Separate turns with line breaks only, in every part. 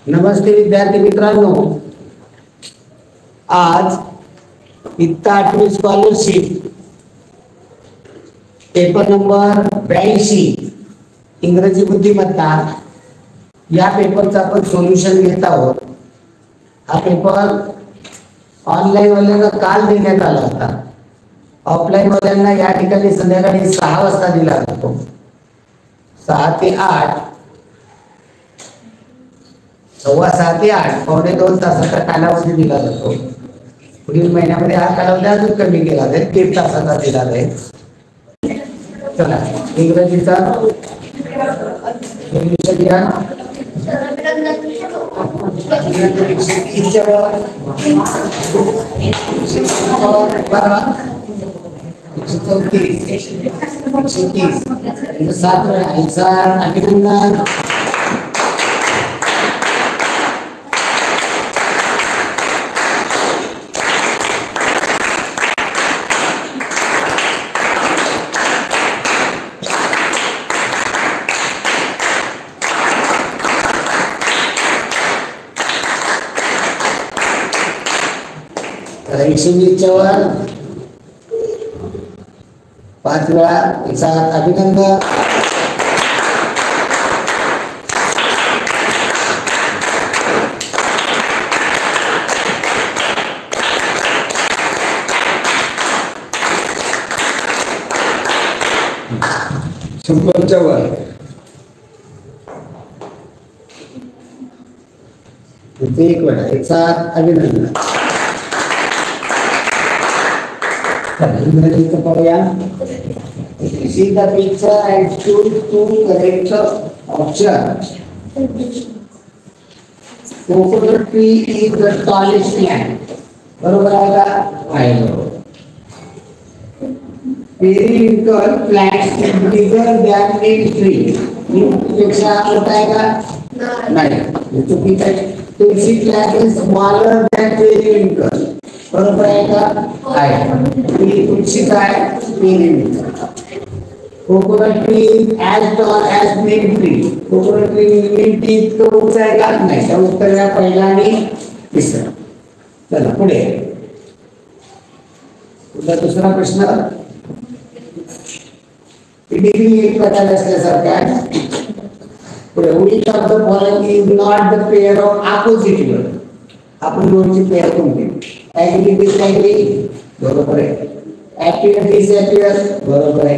नमस्ते विद्यार्थी मित्रांनो, आज इयत्ता 8वी स्कॉलरशिप पेपर नंबर 82 इंग्रजी बुद्धिमत्ता या पेपरचा आपण सोल्युशन घेत आहोत. हा पेपर ऑनलाईन वाल्यांना काल देण्यात आला होता. ऑफलाईन वाल्यांना या ठिकाणी संध्याकाळी 6 वाजता दिला जातो. 6 ते 8 सव्वा 6 ते 8 पावणे 2 तासाचा कालावधी दिला जातो. पुढील महिन्यामध्ये हा कालावधी अजून कमी केला जाईल, 1.5 तासाचा दिला जाईल. चला इंग्रजीचा वर 5 वेळा 107 अभिनंदन.
शंभरच्या वर
1 वेळा 107 अभिनंदन. See the picture and choose two correct options. Coconut tree is the tallest plant. बरोबर आहे का? आहे बरोबर. Periwinkle plant is bigger than neem tree. neem पेक्षा मोठा आहे का? नाही. चुकीचं आहे. Tulsi plant is smaller than periwinkle. बरोबर आहे का? आहे. तुळशी काय? periwinkle. Coconut tree is as tall as neem tree. Coconut tree neem tree इतकं उंच आहे का? नाही. त्या उत्तर या पहिला आणि तिसरा. चला पुढे. दुसरा प्रश्न. डिग्री एक प्रकार असल्यासारखा आहे. पुढे which of the following is not the pair of opposite word? आपण दोनची पेअर कोणती? ऍग्री डिसऍग्री बरोबर आहे. ऍपियर डिसऍपियर बरोबर आहे.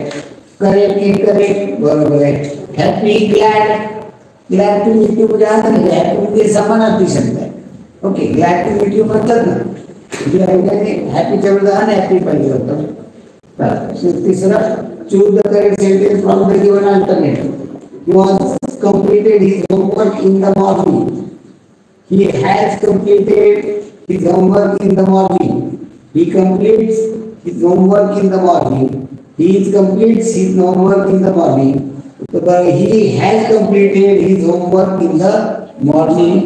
करेक्ट इनकरेक्ट बरोबर आहे. Happy glad glad to meet you म्हणजे आता नाही, हॅपी म्हणजे समानार्थी शब्द आहे. Okay, glad to meet you म्हणतात ना, हॅपीच्या वेळेला अनहॅपी पाहिजे होतं. तिसरं, choose the correct sentence from the given alternative. He has completed his homework in the morning. He has completed his homework in the morning. He completes his homework in the morning. He completes his homework in the morning. He has completed his homework in the morning.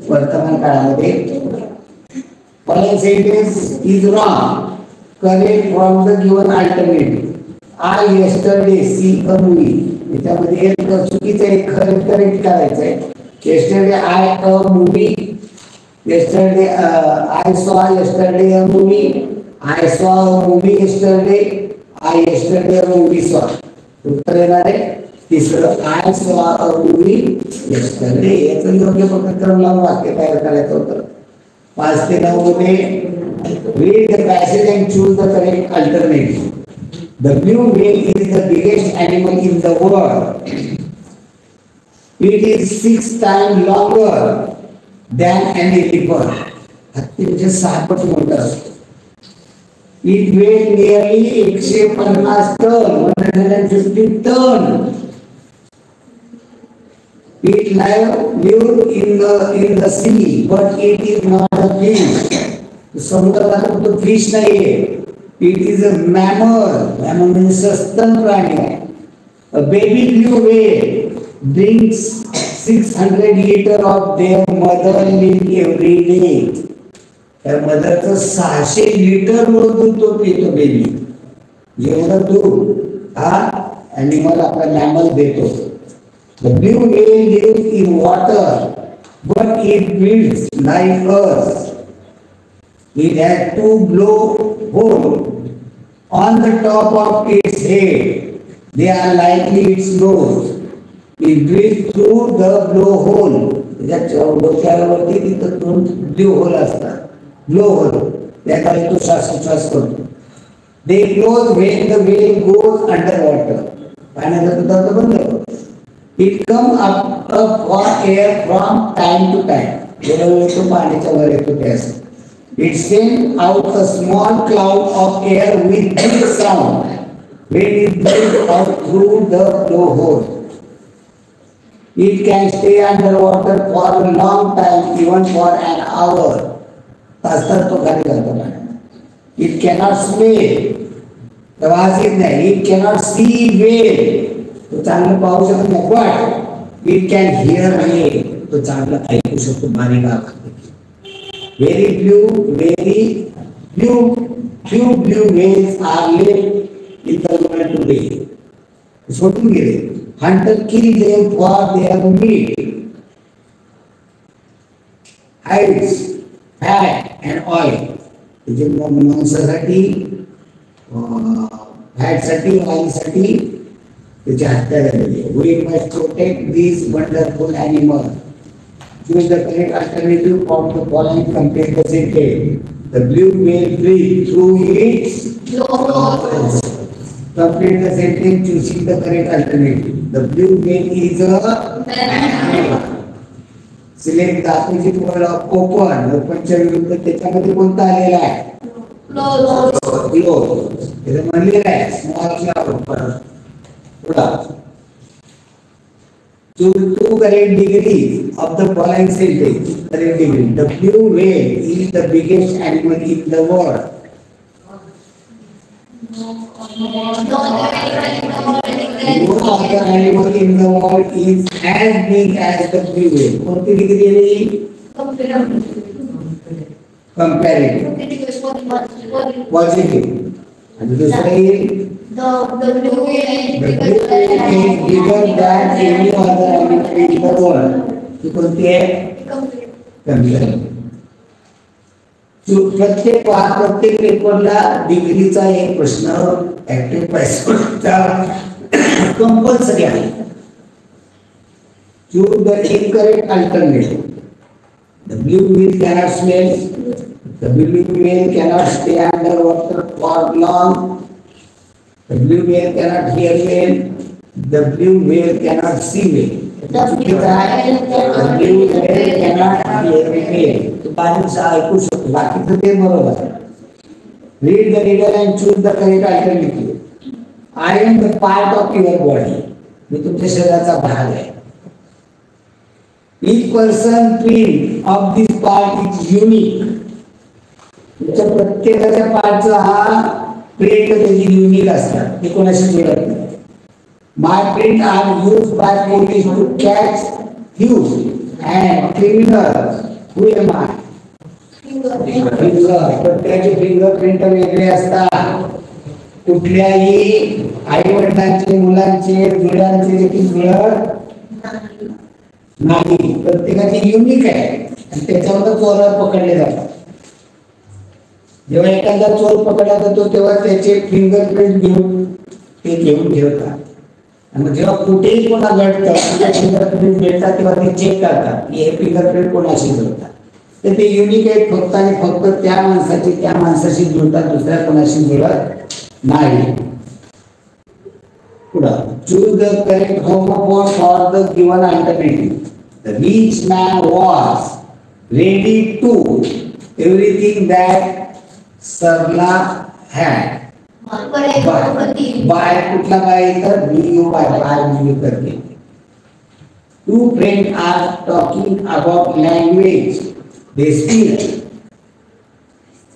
वर्तमान काळामध्ये. Following sentence is wrong. Correct from the given alternative. I yesterday see a movie. याच्यामध्ये एक चुकीचं एक correct करायचं आहे. Yesterday I a movie. Yesterday I saw yesterday a movie. I saw a movie yesterday. I yesterday a movie saw. उत्तर येणार आहे तिसरं, I saw a movie yesterday. याचं योग्य पद्धतीने लावून वाक्य तयार करायचं होतं. 5 ते 9 मध्ये read the passage and choose the correct alternative. The blue whale is the biggest animal in the world. It is 6 times longer than an elephant. हत्तीपेक्षा 6 पट मोठा असतो. It weighed nearly 150 ton, 150 ton. It lived in the sea, but it is not a fish. समुद्रात तो fish नाहीये. It is a mammal. Mammal म्हणजे सस्तन प्राणी आहे. A baby blue whale drinks 600 liters of their mother milk every day. त्या मदरचं 600 litre दूध तो पितो बेबी. जेवढं दूध हा ॲनिमल आपला मॅमल देतो. The blue whale lives in water but it builds like us. It has two blowholes on the top of its head. They are likely its nose. It breathes through the blowhole. त्याच्या डोक्यावरती तिथं दोन ब्लोहोल असतात. ब्लोहोल त्याद्वारे तो श्वासोच्छ्वास करतो. They close when the whale goes underwater. पाण्याचा दुधाचा बंद करतो. It comes up for air from time to time. वेळोवेळी तो पाण्याच्या वर येतो त्यास. It sends out a small cloud of air with big sound when it blows out through the blowhole. It can stay underwater for a long time, even for an hour. तास तो खाली जातो पाण्यात. It cannot smell. वास येत नाही. It cannot see well. तो चांगलं पाहू शकत नाही. But it can hear well. तो चांगलं ऐकू शकतो बारीक आवाज. Very few blue whales are left in the world today. सोडून गेले. Hunters kill them for their meat, hides, fat and oil. म्हणजे मांसासाठी, फॅटसाठी, ऑइलसाठी त्याची हत्या झालेली आहे. We must protect these wonderful animals. Choose the correct alternative from the following complete the sentence. The blue whale breathes through its nose. Complete the sentence choosing the correct alternative. The blue whale is a mammal. Select the opposite word of open. ओपनच्या विरुद्ध त्याच्यामध्ये कोणता आलेला आहे? Close. हे म्हणलेलं आहे small cloud. पुढा choose two correct degrees of the following sentence. Correct degree. The blue whale is the biggest animal in the world. No other animal in the world is as big as the blue whale. कोणती degree आहे? Comparative. Positive. आणि दुसरं येईल the blue whale is bigger than any other animal in the world. ती कोणती आहे? Comparative. प्रत्येक पेपरला डिग्रीचा एक प्रश्न ऍक्टिव्ह पाहिजे कंपल्सरी आहे. Choose the incorrect alternative. The blue whale cannot smell. The blue whale cannot stay under water for long. The blue whale cannot hear well. The blue whale cannot see well. Blue whale cannot hear well. बारीक ऐकू शकतो. बाकीचं ते बरोबर आहे. Read the reader and choose the correct alternative. I am the part of your body. मी तुमच्या शरीराचा भाग आहे. Each person print of this part is unique. तुमच्या प्रत्येकाच्या पार्टचा हा प्रिंट त्याची युनिक असतात. ते कोणाशी जुळत नाही. My print are used by police to catch thieves and criminals. Who am I? प्रत्येकाचे फिंगरप्रिंट वेगळे असतात. कुठल्याही आई वडिलांचे, मुलांचे, जुळ्यांचे देखील जुळत नाही. प्रत्येकाची युनिक आहे आणि त्याच्यावर चोरावर पकडले जातात. जेव्हा एखादा चोर पकडला जातो तेव्हा त्याचे फिंगरप्रिंट घेऊन ते घेऊन ठेवतात. आणि जेव्हा कुठेही कोणा घडतं फिंगरप्रिंट भेटतात तेव्हा ते चेक करतात की हे फिंगरप्रिंट कोणाशी जुळतात. तर ते युनिक आहेत फक्त आणि फक्त त्या माणसाशी जुळतात. दुसऱ्या कोणाशी जुळत नाही. पुढं choose the correct homophone for the given alternative. The rich man was ready to everything that Sarla had. Buy कुठला बाय तर बीयू बाय बीयू करते. Two friends are talking about language they speak.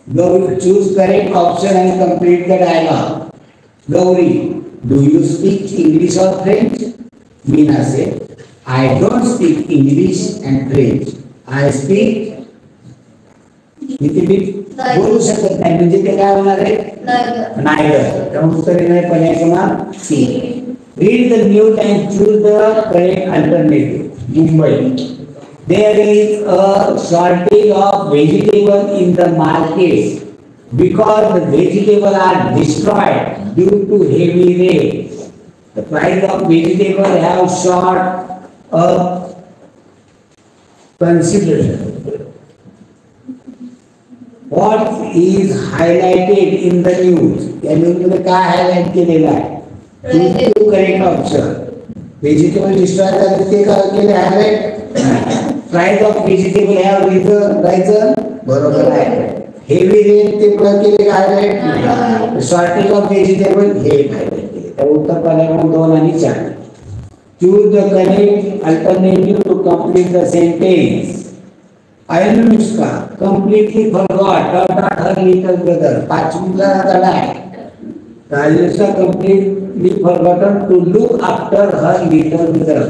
Gauri, choose correct option and complete the dialogue. Gauri, do you speak English or French? Meena said, I don't speak English and French. I speak. बोलू शकत नाही म्हणजे ते काय होणार आहे? Neither. त्यामुळे उत्तर येणार पर्याय क्रमांक C. Read the news and choose the correct alternative. Mumbai. there is a shortage of vegetable in the market because the vegetables are destroyed due to heavy rain. The price of vegetable have shot up considerably. What is highlighted in the news? या news मध्ये काय highlight केलेलं आहे? Two correct option. Vegetable destroy झाले ते केले highlight. Price of vegetable have reason बरोबर आहे. हेवी रेन ते केले हायलाइट. शॉर्टेज ऑफ व्हेजिटेबल हे हायलाइट केले. तर उत्तर पर्याय 2 आणि 4. Choose the correct alternative to complete the sentence. Anushka completely forgot her little brother. पाचवीला धडा आहे. Anushka completely forgotten to look after her little brother.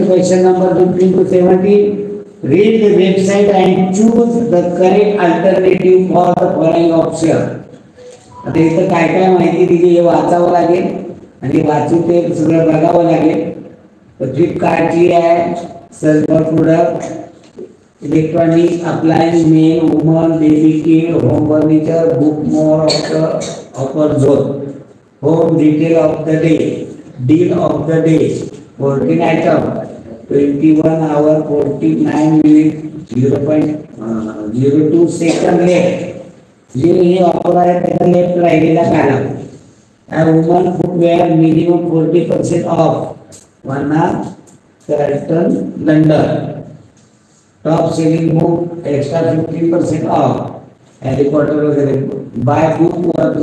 Question number 15 to 17. Read the website and choose the correct alternative for the following option. आता इथं काय काय माहिती दिली हे वाचावं लागेल आणि वाचून ते सगळं बघावं लागेल. फ्लिपकार्टची आहे. Search for product, electronic appliance, men, woman, baby kid, home furniture, book more offer zone, home retail of the day, deal of the day, 14 item, 21 hour 49 minutes 0.02 second left. जे हे ऑफर आहे त्याचा लेफ्ट राहिलेला काढा. Woman footwear minimum 40% off. वना Carlton, London. Top selling book extra 15% off. Harry Potter वगैरे. Buy book worth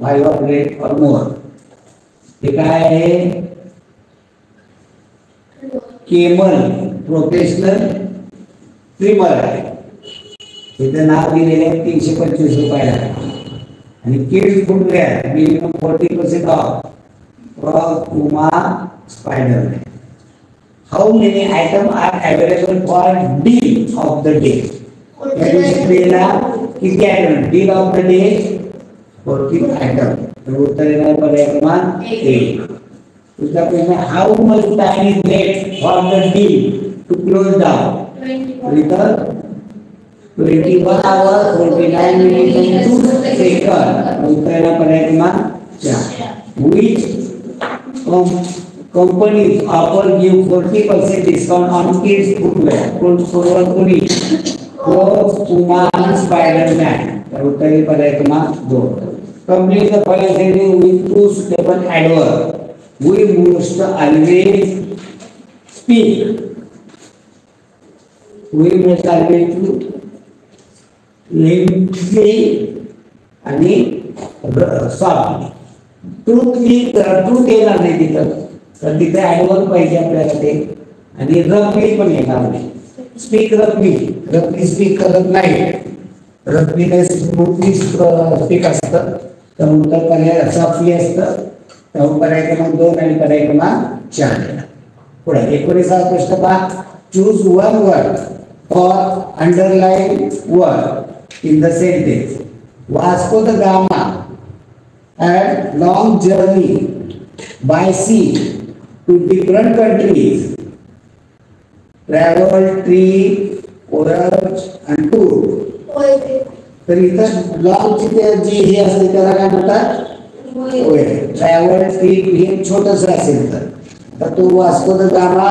₹500 or more. हे काय आहे? केमल प्रोफेशनल ट्रिमर आहे. इथं नाव दिलेले आहे ₹325 आणि kids footwear minimum 40% of. From पुमा Spiderman. How many items are available for deal of the day? किती item? Deal of the day 14 item. उत्तर येणार पर्याय क्रमांक 1. दुसरा प्रश्न, how much time is left for the deal to close down? Return 21 hour 49 minutes and 2 seconds. उत्तर येणार पर्याय क्रमांक 4. Which companies offer give 40% discount on kids footwear? कोणी? Puma, Spider-Man. तर उत्तर पर्याय क्रमांक 2. Complete the following sentence with 2 suitable adverbs. We must always speak. We must always limply आणि softly. ट्रूथ येणार नाही तिथं. तर तिथे ॲडवर्ब पाहिजे आपल्याला ते. आणि रफली पण येणार नाही. स्पीक रफली स्पीक करत नाही. रफली स्मूथली स्पीक असतं. तर उत्तर पर्याय सॉफ्टली असतं. तर पर्याय क्रमांक 2 आणि पर्याय क्रमांक 4. पुढे 19वा प्रश्न पहा. Choose one word for underline word in the sentence. Vasco the gamma had long journey by sea to different countries, travel, trip, voyage and tour. तर इथं लॉंग जी हे असते त्याला काय म्हणतात? ट्रॅव्हल, ट्रिप हे छोटंसं असेल तर तो वास्को द गामा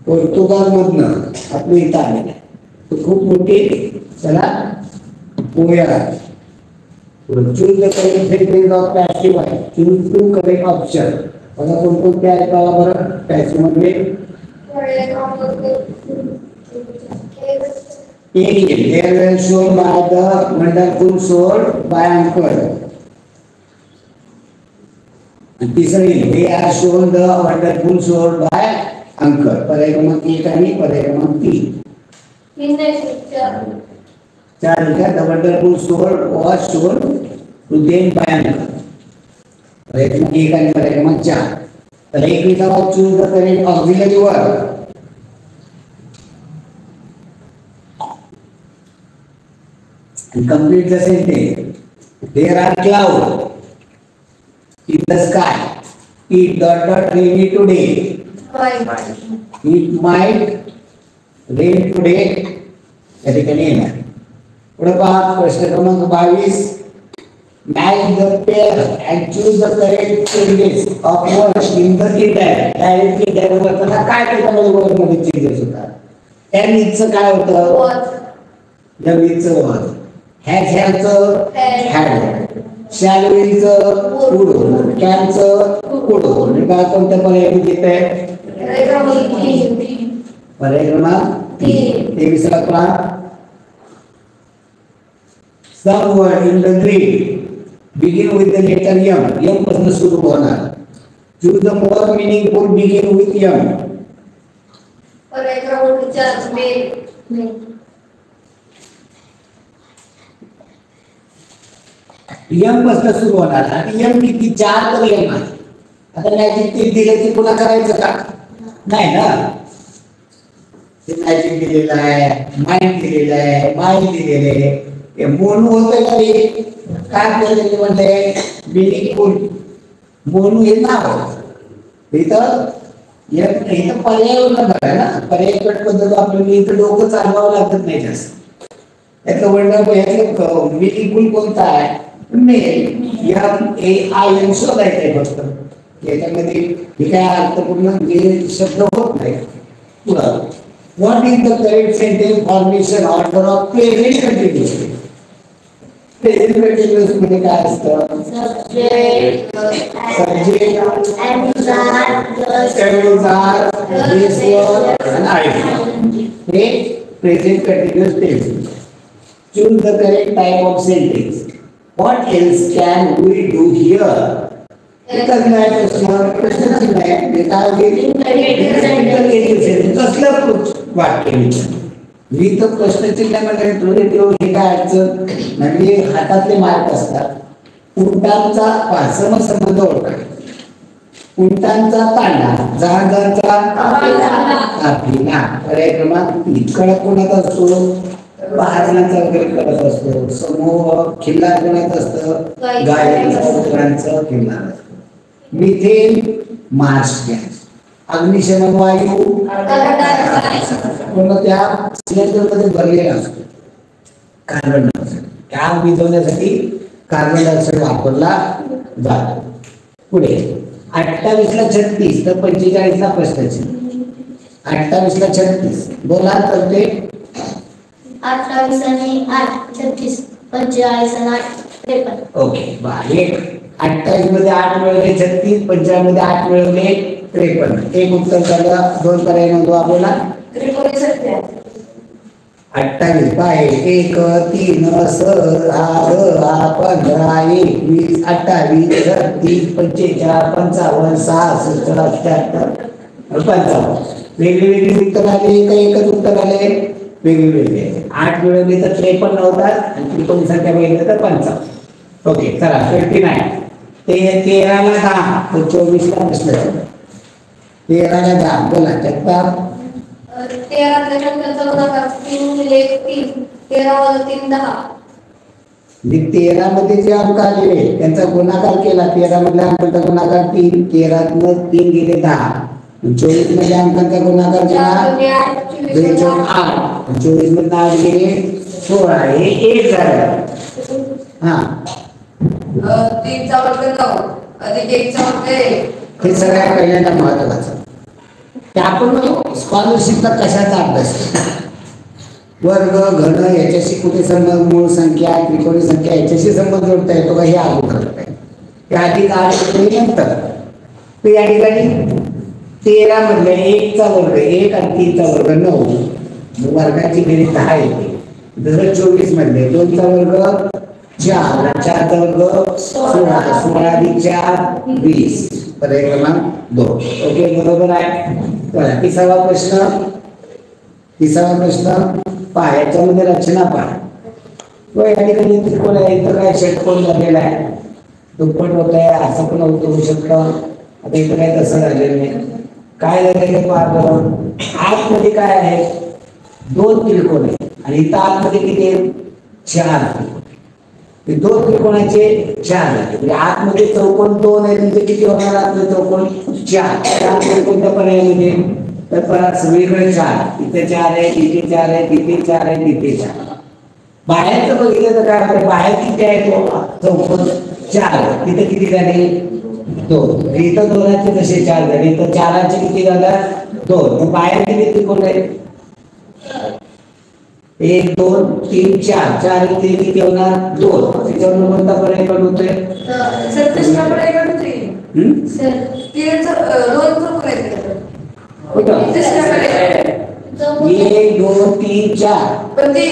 पोर्तुगालमधनं आपल्या इथं आलेला आहे. तो खूप मोठी त्याला पोया. Choose the correct sentence of passive आहे. Choose 2 correct option. बघा कोणकोणते आहेत बघा बरं passive मध्ये. They were shown by the wonderful soul by uncle. तिसरी they are shown the wonderful soul by uncle. पर्याय क्रमांक 1 आणि पर्याय क्रमांक 3. 4 the wonderful soul was shown to them by uncle. पर्याय क्रमांक 1 आणि पर्याय क्रमांक 4. तर 21वा choose the correct auxiliary word. And complete the sentence. There are clouds in the sky. It rainy today. It might rain today या ठिकाणी येणार. पुढे पहा प्रश्न क्रमांक 22. Match the pair and choose the correct changes of words in the entire. Directly entire करताना काय त्याच्यामध्ये वर्ड मध्ये चेंजेस होतात. एम इथचं काय होतं, एम इथचं वॉज, हॅचं हॅड, शॅलवेचं कुड, कॅनचं कुड. म्हणजे काय कोणत्या पर्याय येते, पर्याय क्रमांक 23 पहा. Some word in the Greek begin with the letter M. M पासून सुरू होणार. Choose the more meaningful begin with M. M पासून सुरू होणार आणि M किती 4 तर M आहे. आता मॅजिक ते दिले ते पुन्हा करायचं का, नाही ना. ते मॅजिक दिलेलं आहे, माइंड दिलेलं आहे, माइंड दिलेलं आहे. मोनू होतं का रे, काय केलेले म्हणते मिनिंगफुल. मोनू हे नाव इथं इथं पर्यावरण बघा ना. पर्यायकट पद्धत आपल्याला इथं डोकं चालवावं लागत नाही जास्त. यातलं वर्णन मिनिंगफुल कोणता आहे, M-A-I-N शोधायचं आहे फक्त. याच्यामध्ये हे काय अर्थपूर्ण जे शब्द होत नाही. पुढं what is the correct sentence formation order of present continuous. Present continuous मध्ये काय असतं, सब्जेक्ट हे present continuous tense. Choose the correct type of sentence. What else can we do here. एकच नाही प्रश्न नाही कसलं वाक्य मी तर प्रश्नचिन्ह म्हणजे काय अडचण म्हणजे हातातले मार्क असतात. उंटांचा समबंध ओळखा. उंटांचा तांडा, जहाजांचा काफिला. पर्याय क्रमांक 3. कडक कोणाचा असतो, महाराजांचा वगैरे करत असतो. समूह खिल्लार कोणाचं असतं, गायकांचं खिल्लार असतं. Methane Marsh gas. अग्निशमन वायू कोणत्या सिलेंडरमध्ये भरलेला असतो, कार्बन डायऑक्साईड. त्या विझवण्यासाठी कार्बन डायऑक्साईड वापरला जातो. पुढे 28 ला 36 तर 45 ला प्रश्नचिन्ह. 28 ला 36 बोला तर ते
28 आणि 8 36 45 आणि 8 53.
ओके बा. 28 मध्ये 8 मिळवले 36, 45 मध्ये 8 मिळवले 53. एक उत्तर झालं. 2 पर्याय नोंदवा आपल्याला. 28 पाय 1 3 6 15 21 28 36 45 55 66 78 55. वेगवेगळी उत्तर आले का एकच उत्तर आले, वेगवेगळे. 8 मिळवले तर 53 होतात आणि त्रिकोणी संख्या मिळवली तर 55. ओके चला 59. ते 13 ला 10 तर 24 ला बसलं. 13 ला 10 बोला जगताप.
13 संख्येचा गुणाकार 3 गुणिले 3 13 + 3 10.
13 मध्ये जे अंक आले त्यांचा गुणाकार केला. 13 मधल्या अंकांचा गुणाकार 3, 13 मधून 3 गेले 10. 24 मधल्या अंकांचा गुणाकार केला 8, 24 मधून 8 गेले 16. हे 1 झालं. हा
3 चा वर्ग 9 अधिक 1 चा वर्ग 1.
हे सगळ्यात पहिल्यांदा महत्वाचं. ते आपण स्कॉलरशिपला कशाचा अभ्यास, वर्ग घन याच्याशी कुठे संबंध, मूळ संख्या त्रिकोणी संख्या याच्याशी संबंध जोडता येतो का हे अगोदर पाहिजे. त्या आधी काय नंतर. तर या ठिकाणी 13 मधले 1 चा वर्ग 1 आणि 3 चा वर्ग 9 वर्गाची बेरीज 10 येते. जसं 24 मधले 2 चा वर्ग 4, 4 चा वर्ग 16, 16 अधिक 4 20. पर्याय क्रमांक 2. ओके बरोबर आहे. चला तिसरा प्रश्न पहा. याच्यामध्ये रचना पहा. तो या ठिकाणी त्रिकोण आहे, इथं काय षटकोन झालेला आहे, दुप्पट होत आहे, असं पण होऊ शकतं. आता इथं काय तसं झालेलं नाही. काय झालेलं आतमध्ये काय आहे, 2 त्रिकोण आहे आणि इथं आतमध्ये किती 4 त्रिकोण. दोन त्रिकोणाचे 4 झाले. म्हणजे आतमध्ये चौकोन 2 आहे म्हणजे किती होणार आतमध्ये चौकोन 4. 4 कोणत्या पर्यायामध्ये तर परत सगळीकडे 4, इथे 4 आहे, इथे 4 आहे, तिथे 4 आहे, तिथे 4. बाहेरचं बघितलं तर काय होतं, बाहेर किती आहे चौकोन 4, तिथे किती झाले 2. इथं 2चे कसे 4 झाले, इथं 4चे किती झालं 2. बाहेर किती त्रिकोण आहे 1 2 3 4, 4 इथे किती होणार 2. त्याच्यावर कोणता पर्याय कट होतोय
सर कृष्णा पर्याय कट होतोय सर. तीनचं 2 चौकोन आहेत
कुठं
कृष्णा पर्याय
1 2 3 4
पण ते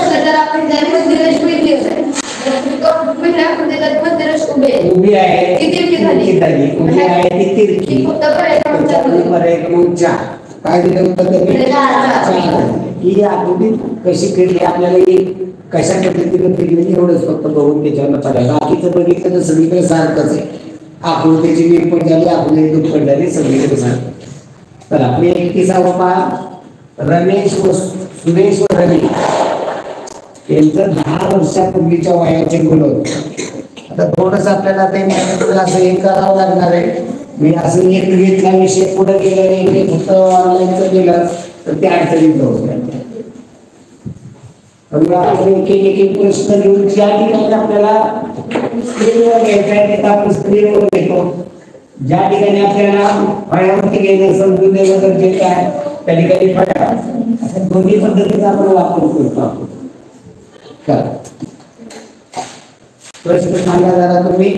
सर
जर आपण मध्यरेष बघितली पहिल्या आपण मध्यरेष
उभी आहे
किती झाली
उभी आहे ती तिरकी
फक्त पर्याय
पर्याय क्रमांक 4. काय दिलं होतं ही आकृती कशी केली आपल्याला ही कशा पद्धतीने केली एवढंच फक्त बघून त्याच्यावर पर्याय. बाकीचं बघितलं तर सगळीकडे सारखंच आहे. आकृतीची वीर पण झाली, आपली दुप्पट झाली, सगळीकडे सारखं. तर आपली 31वा पाठ रमेश व सुरेश व रमेश यांचं 10 वर्षापूर्वीच्या वयाचे गुण होते. आता थोडंसं आपल्याला ते असं हे करावं लागणार आहे. मी असं एक घेतला विषय पुढे गेला नाही, फक्त ऑनलाईनचं केलं तर ते अडचणीत होतं. एक एक प्रश्न घेऊन ज्या ठिकाणी आपल्याला स्क्रीनवर घ्यायचा आहे तिथं आपण स्क्रीनवर घेतो. ज्या ठिकाणी आपल्याला फळ्यावरती घ्यायचं समजून द्यायचं गरजेचं आहे त्या ठिकाणी फळ्या. अशा दोन्ही पद्धतीचा आपण वापर करतो. प्रश्न सांगा जरा तुम्ही.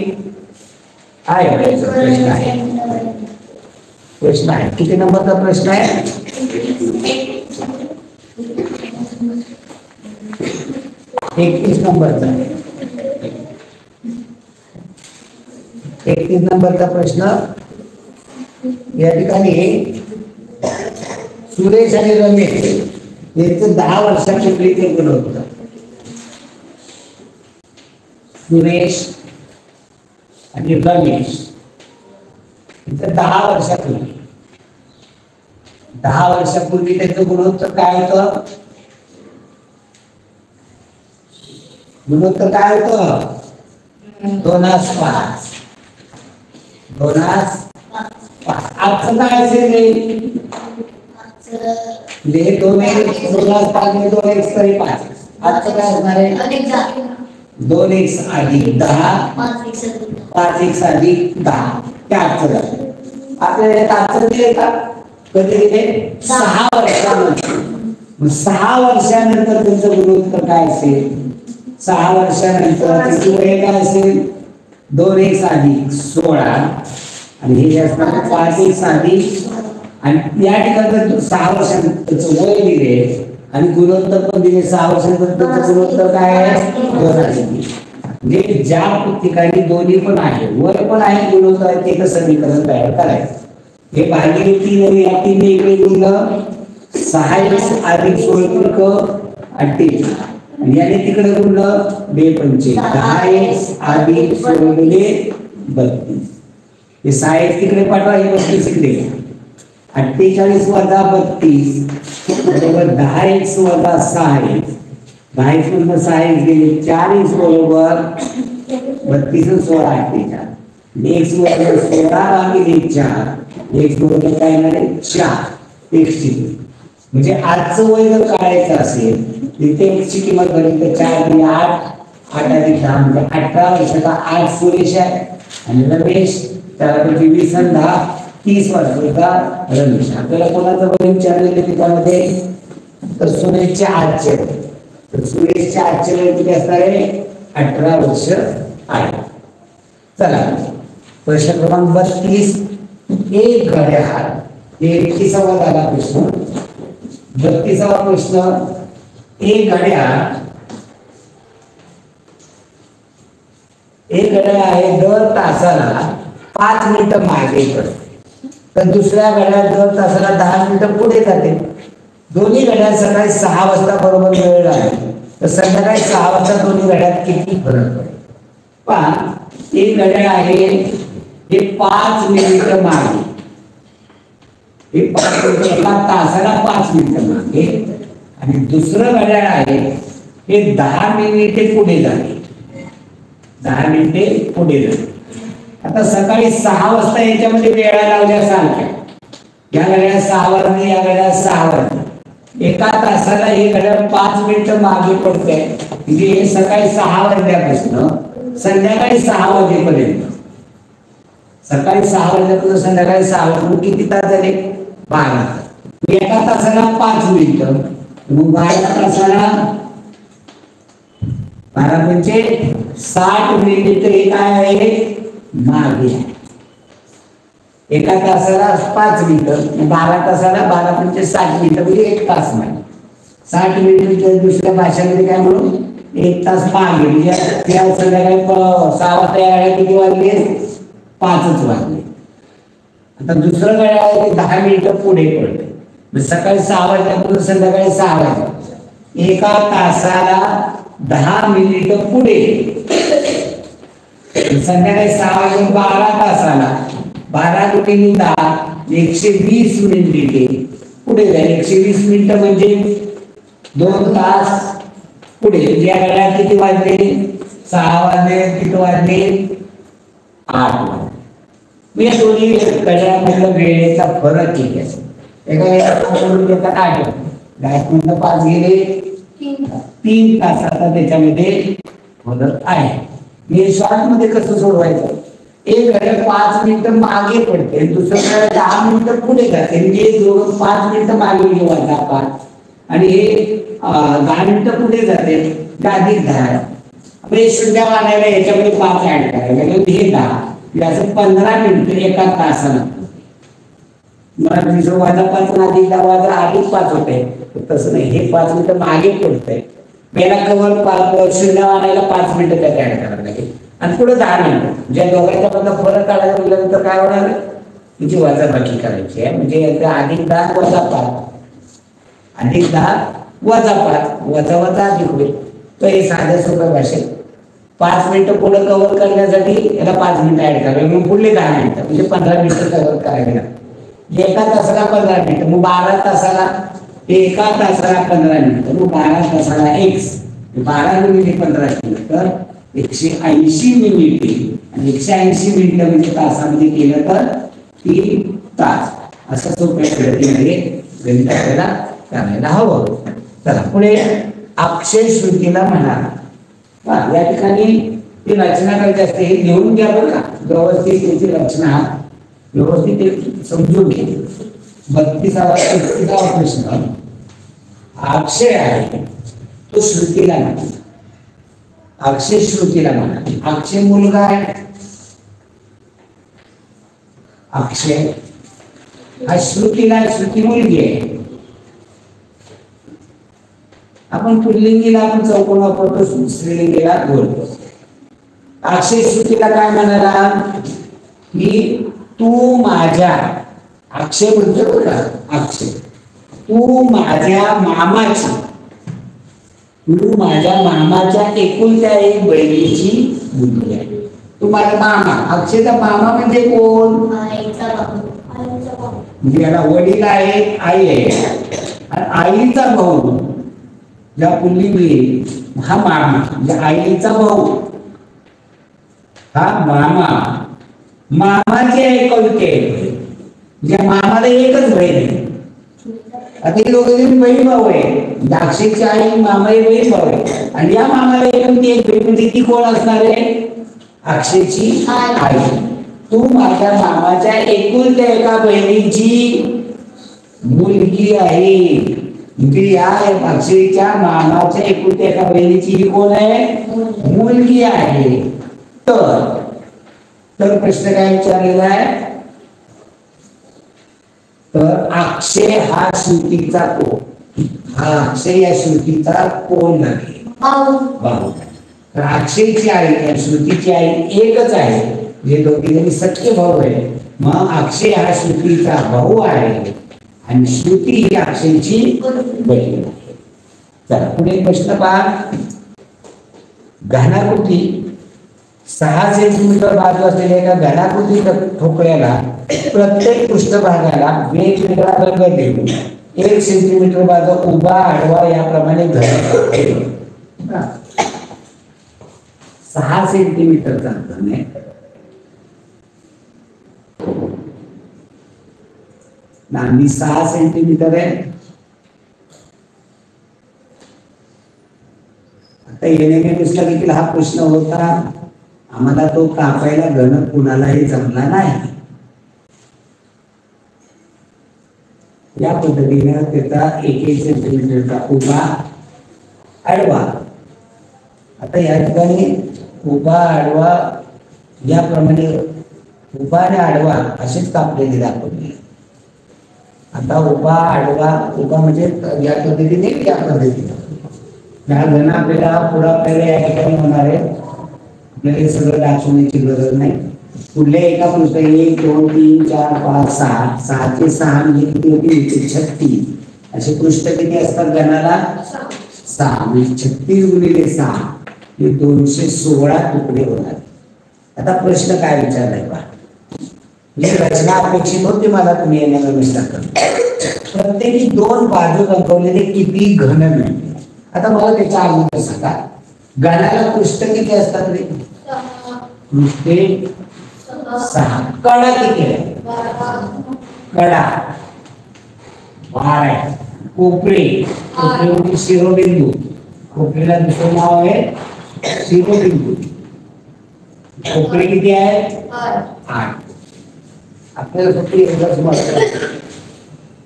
प्रश्न आहे, प्रश्न आहे. किती नंबरचा प्रश्न आहे 31 नंबरचा. 31 नंबरचा प्रश्न. या ठिकाणी सुरेश आणि रमेश यांचं 10 वर्षापूर्वीचे गुण होतं. सुरेश आणि रमेश यांचं 10 वर्षापूर्वी 10 वर्षापूर्वी त्याचं गुणोत्तर काय होतं. गुणोत्तर काय होतं 2:5. 2:5. आजचं काय असेल रे म्हणजे 2:5 2x तरी 5. आजचं काय असणार आहे 2x अधिक 10 5x अधिक 10. ते आजचं झालं. आपल्याला आजचं दिले का कधी दिले 6 वर्षानंतर. 6 वर्षानंतर त्यांचं गुणोत्तर काय असेल 6 वर्षानंतर त्याची वय काय असेल 2x अधिक 16 आणि हे असणार 5x अधिक. आणि या ठिकाणी 6 वर्षानंतर वय दिले आणि गुणोत्तर पण दिले 6 वर्षानंतर गुणोत्तर काय आहे 2. म्हणजे ज्या ठिकाणी दोन्ही पण आहे वय पण आहे गुणोत्तर आहे ते समीकरण तयार करायचं. हे भागिले 3 आणि या 3 इकडे गुणलं 6x अधिक 16 38 आणि याने तिकडे गुणलं 2×5 10x अधिक 16 32. हे 6x तिकडे पाठवा, हे 32 इकडे. 48 वजा 32 बरोबर 10x वजा 6x. 10x मधून 6x गेले 4x बरोबर 32 आणि 16 48. x बरोबर 16 भागिले 4. x बरोबर काय येणार आहे 4. x ची म्हणजे आजचं वय जर काढायचं असेल तिथे x ची किंमत भरली तर 4 × 8 8 अधिक 10 म्हणजे 18 वर्षाचा 8 सुरेश आहे आणि रमेश 4×20 आणि 10 30 वर्षाचा रमेश. आपल्याला कोणाचं वय विचारलेलं त्याच्यामध्ये तर सुरेशचे आजचे. तर सुरेशचे आजचे वय किती असणार आहे 18 वर्ष आहे. चला प्रश्न क्रमांक 32. एक घड्याळ. 31वा झाला प्रश्न. 32वा प्रश्न. एक घड्याळ आहे दर तासाला 5 मिनिटं मागे येतं तर दुसऱ्या घड्याळ दर तासाला 10 मिनिटं पुढे जाते. दोन्ही घड्याळ सकाळी 6 वाजता बरोबर वेळ आहे तर संध्याकाळी 6 वाजता दोन्ही घड्याळात किती फरक पडेल. पण एक घड्याळ आहे हे 5 मिनिटं मागे. हे 5 मिनिटं एका तासाला 5 मिनिटं मागे आणि दुसरं घड्याळ आहे हे 10 मिनिटे पुढे झाले, 10 मिनिटे पुढे झाले. आता सकाळी 6 वाजता याच्यामध्ये वेळा लावल्या सारख्या, या घड्याळात 6 वाजले, या घड्याळात 6 वाजले. एका तासाला हे घड्याळ 5 मिनिटं मागे पडते. म्हणजे हे सकाळी 6 वाजल्यापासून संध्याकाळी 6 वाजेपर्यंत, सकाळी 6 वाजल्यापासून संध्याकाळी 6 वाजेपर्यंत किती तास झाले? 12 तास. एका तासाला 5 मिनिटं, मग 12 तासाला 12 म्हणजे 60 मिनिट. हे काय आहे? मागे आहे. एका तासाला 5 मिनिटं, 12 तासाला 12 म्हणजे 60 मिनिटं, म्हणजे 1 तास मागे. 60 मिनिट दुसऱ्या भाषेमध्ये काय म्हणून 1 तास मागे. म्हणजे त्या संध्याकाळी 6 वाजता यायला किती वाजले? 5च वाजले. आता दुसरं घड्याळ आहे ते 10 मिनिटं पुढे पडते. सकाळी 6 वाजल्यापासून संध्याकाळी 6 वाजता एका तासाला 10 मिनिटं पुढे. संध्याकाळी 6 वाजून 12 तासाला 12 गुणिले 10 120 मिनिटे पुढे जाईल. 120 मिनिटं म्हणजे 2 तास पुढे. या घड्याळात किती वाजले? 6 वाजले. किती वाजले? 8 वाजले. मी या दोन्ही घड्याळामधला वेळेचा फरक किती असेल? एका घड्याळात 8 मधनं 5 गेले 3 तास. आता त्याच्यामध्ये फरक आहे. हे शॉर्ट मध्ये कसं सोडवायचं? एक घड्याळ 5 मिनिटं मागे पडते, दुसरं घड्याळ 10 मिनिटं पुढे जाते. म्हणजे दोघं 5 मिनिटं मागे घेऊन 5 आणि हे 10 मिनिटं पुढे जाते. अधिक 10 म्हणजे शून्य मानायला याच्यामध्ये 5 ऍड करायला हे 10 असं 15 मिनिटं एका तासाला. मला दुसरं वाजा 5 अधिक 10 वाजा अधिक 5 होते. तसं नाही, हे 5 मिनिटं मागे पडतंय. पहिला कवर शून्य मानायला 5 मिनिटं त्यात ऍड करायला लागेल आणि पुढे 10 मिनिटं. ज्या दोघांच्या मधला फरक काढायला गेल्यानंतर काय होणार? तिची वजाबाकी करायची आहे. म्हणजे अधिक 10 वजा 5 अधिक 10 वजा 5 वजा वजा अधिक होईल. तर हे साध्या सोप्या भाषेत 5 मिनिटं पुढे कव्हर करण्यासाठी याला 5 मिनिटं ऍड करावे. मग पुढले 10 मिनिटं म्हणजे 15 मिनिटं कव्हर करायला. एका तासाला 15 मिनिटं, मग 12 तासाला एका तासाला 15 मिनिटं, मग 12 तासाला x 12 गुणिले 15 केलं तर 180 मिनिटे. आणि 180 मिनिटं म्हणजे तासामध्ये केलं तर 3 तास. असं सोप्या पद्धतीमध्ये गणित आपल्याला करायला हवं. चला पुढे अक्षय श्रुतीला म्हणा. या ठिकाणी ती रचना करायची असते. हे लिहून घ्या बरं का, व्यवस्थित त्याची रचना व्यवस्थित समजून घे. 32वा प्रश्न. अक्षय आहे तो श्रुतीला म्हणा. अक्षय श्रुतीला म्हणा. अक्षय मुलगा आहे. अक्षय हा श्रुतीला, श्रुती मुलगी आहे. आपण पुल्लिंगीला आपण चौकोन वापरतो, स्त्रीलिंगीला बोलतो. अक्षय श्रुतीला काय म्हणाला की तू माझ्या, अक्षय म्हणतो का, अक्षय तू माझ्या मामाची, तू माझ्या मामाच्या एकुलत्या एक बहिणीची मुलगी आहे. तू माझा मामा. अक्षयचा मामा म्हणजे कोण? म्हणजे याला वडील आहे, आई आहे. आणि आईचा भाऊ ज्या पुल्लिंगी हा मामा, म्हणजे आईचा भाऊ हा मामा. मामाचे एकुलते म्हणजे मामाला एकच बहीण आहे. आता हे दोघे बहीण भाऊ आहे. अक्षयची आई मामा हे बहीण भाऊ आहे. आणि या मामाला एकुलती एक बहीण म्हणजे ती कोण असणार आहे? अक्षयची आई. तू माझ्या मामाच्या एकुलत्या एका बहिणीची मुलगी आहे. म्हणजे या अक्षयच्या मामाच्या एकुलत्या एका बहिणीची ही कोण आहे? मुलगी आहे. तर प्रश्न काय विचारलेला आहे? तर अक्षय हा श्रुतीचा कोण? हा अक्षय या श्रुतीचा कोण नाही? भाऊ. तर अक्षयची आई आणि श्रुतीची आई एकच आहे. जे दोघे जणी सख्खे भाऊ आहे. मग अक्षय हा श्रुतीचा भाऊ आहे आणि श्रुती ही अक्षयची बहीण आहे. चला पुढे प्रश्न पहा. घनाकृती 6 सेंटीमीटर बाजू असलेल्या एका घनाकृती ठोकळ्याला प्रत्येक पृष्ठभागाला वेगवेगळा रंग देऊन 1 सेंटीमीटर बाजू उभा आडवा याप्रमाणे घन 6 सेंटीमीटरचा अंतर आहे. लांबी 6 सेंटीमीटर आहे. आता येणे पुस्तकातील हा प्रश्न होता, आम्हाला तो कापायला घन कुणालाही जमला नाही. या पद्धतीने त्याचा 1 सेंटीमीटरचा उभा आडवा. आता या ठिकाणी उभा आडवा याप्रमाणे उभा आणि आडवा असेच कापलेले दाखवले. आता उभा आडवा, उभा म्हणजे या पद्धतीने या पद्धतीने या घन आपल्याला पुढे आपल्याला या ठिकाणी होणार आहे. आपल्याला हे सगळं दाखवण्याची गरज नाही. पुढल्या एका पृष्ठ 1 2 3 4 5 6 6 चे 6 म्हणजे किती होती 36. असे पृष्ठ किती असतात घनाला 6 म्हणजे 36 गुणिले 6 हे 216 तुकडे होणार. आता प्रश्न काय विचारलाय पहा, म्हणजे रचना अपेक्षित होती मला, तुम्ही येण्यानुसार प्रत्येकी 2 बाजू रंगवलेले किती घन मिळते. आता मला त्याच्या अगोदर सांगा, घनाला पृष्ठ किती असतात रे? पृष्ठे 6. कडा किती आहे? कडा 12 आहे. कोपरे, कोपरे म्हणजे शिरोबिंदू. कोपरेला दुसरं नाव आहे शिरोबिंदू. कोपरे किती आहेत? 8. आपल्याला फक्त एकच महत्त्वाचं.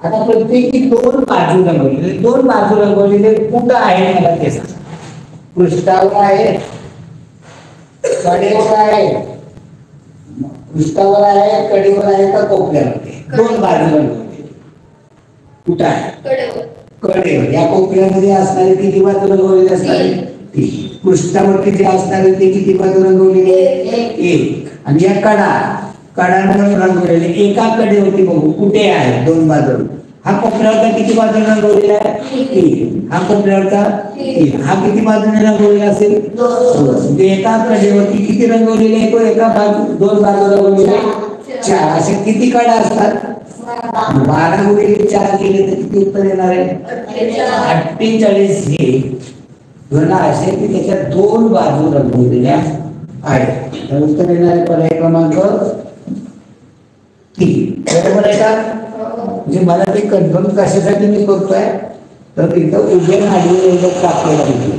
आता प्रत्येकी 2 बाजू रंगवलेले, 2 बाजू रंगवलेले कुठं आहे मला ते सांगा. पृष्ठावर आहे, कडेवर आहे, पृष्ठावर आहे, कडेवर आहे का कोपऱ्यावर? 2 बाजू रंगवलेले कुठं आहे? कडेवर. या कोपऱ्यामध्ये असणारे किती बाजू रंगवलेले असणारे? 3. पृष्ठावरती जे असणारे ते किती बाजू रंगवलेले? 1. आणि या कडांवर रंगवलेले एका कडेवरती बघू कुठे आहे 2 बाजू. हा कोपऱ्यावरचा किती बाजू रंगवलेला आहे? 3. हा कोपऱ्यावरचा 3. हा किती बाजूने रंगवलेला असेल? 2. एका कडेवरती किती रंगवलेले आहे? तो एका बाजू 2 बाजू रंगवलेले 4. असे किती कडा असतात? 12 गुणिले 4 केले तर किती उत्तर येणार आहे? 48. हे घन असे की त्याच्या 2 बाजू रंगवलेल्या आहेत. तर उत्तर येणार आहे पर्याय क्रमांक 3. बरोबर आहे का? म्हणजे मला ते कन्फर्म कशासाठी मी करतोय, तर तिथं उभे आडवे एवढं कापलेलं आहे.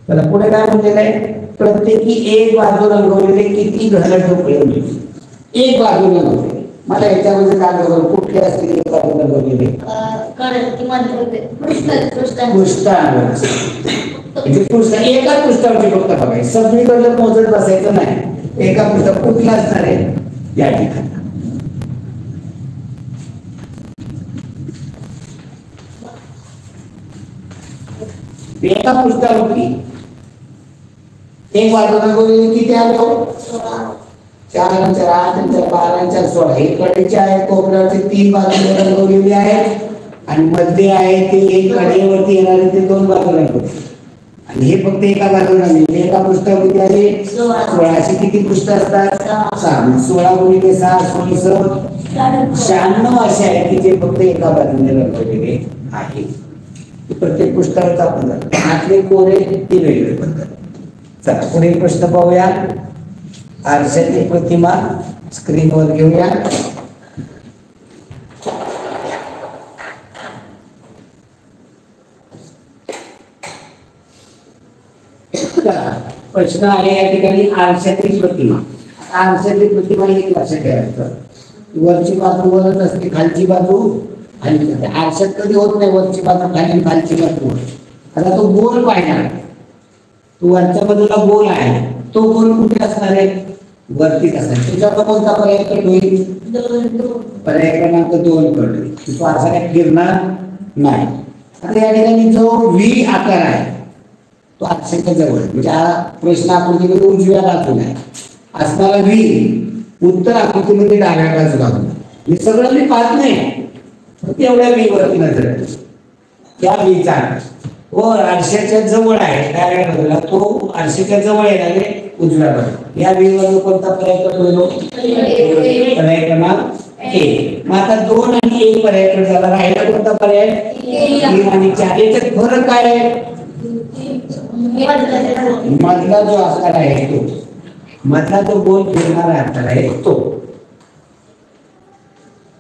तर पुढे काय म्हणलेलं आहे, प्रत्येकी 1 बाजू रंगवलेले किती घन ठोकळे मिळतील. 1 बाजू रंगवले, मला याच्यामध्ये काय बरोबर कुठले असतील 1 बाजू रंगवलेले? पृष्ठावर. म्हणजे पृष्ठ एका पृष्ठावरती फक्त बघायचं, सगळीकडे मोजत बसायचं नाही. एका पृष्ठावर कुठला असणार आहे या ठिकाणी. एका पृष्ठावरती 1 बाजू रंगवलेली किती आलो? 4 आणि 4 8 आणि 4 12 आणि 4 16. हे कडेचे आहेत, कोपऱ्यावरती 3 बाजू रंगवलेली आहेत आणि मध्ये आहे ते 1 कडेवरती येणारे ते 2 बाजू रंगवले. आणि हे फक्त एका बाजूला नाही. एका पृष्ठावर किती आहे? 16. अशी किती पृष्ठ असतात? 6. 16 गुणिले 6 16 96 असे आहेत की जे फक्त एका बाजूने रंगवलेले आहे. प्रत्येक पृष्ठावर आपण आतले कोरे ते वेगळे पद्धत. चला पुढील प्रश्न पाहूया. आरशाची प्रतिमा स्क्रीनवर घेऊया. प्रश्न आहे या ठिकाणी आरशाची प्रतिमा. आरशाची प्रतिमा एक लक्षात ठेवायचं, वरची बाजू वरच असते, खालची बाजू खाली असते. आरशात कधी होत नाही वरची बाजू खाली खालची बाजू वर. आता तो गोल पाहिजे, तो वरच्या बाजूला गोल आहे, तो गोल कुठे असणार आहे? वरती असणार. त्याच्यावर कोणता पर्याय कट होईल? पर्याय क्रमांक 2 कट. तो असा काही फिरणार नाही. आता या ठिकाणी जो व्ही आकार आहे तो आरशाच्या जवळ, म्हणजे हा प्रश्न आकृतीमध्ये उजव्या बाजूला आहे असणारा व्ही उत्तर आकृतीमध्ये डाव्या बाजूला होता. हे सगळं मी पाहत नाही, तेवढ्या व्ही वरती नजर आहे. त्या व्हीचा व आरशाच्या जवळ आहे डाव्या बाजूला, तो आरशाच्या जवळ येणारे उजव्या बाजूला. या व्ही वर कोणता पर्याय कट होईल? पर्याय क्रमांक एक. मग आता 2 आणि 1 पर्याय झाला. राहिला कोणता पर्याय? 3 आणि 4. याच्यात फरक काय आहे? मधला जो आकार आहे तो, मधला जो गोल फिरणारा आकार आहे तो,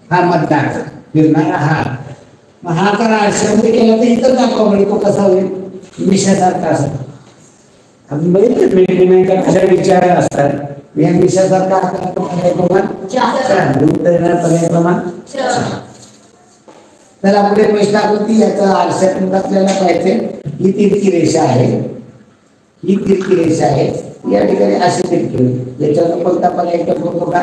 हा मधला आकार फिरणारा हा. मग हा आकार आरशामध्ये केला तर इथं दाखवा म्हणजे तो कसा होईल? मिशासारखा असतो. आपण बघितलं मेंढीमेंढ्या कशा विचार असतात. या मिशासारखा आकार पर्याय क्रमांक 4. उत्तर पर्याय क्रमांक 4. तर आपले प्रश्न आकृती याचा आरशातून आपल्याला पाहिजे. ही तिरकी रेषा आहे, ही तिरकी रेषा आहे. या ठिकाणी अशी तिरकी होती. याच्यावर कोणता पर्याय होतो का?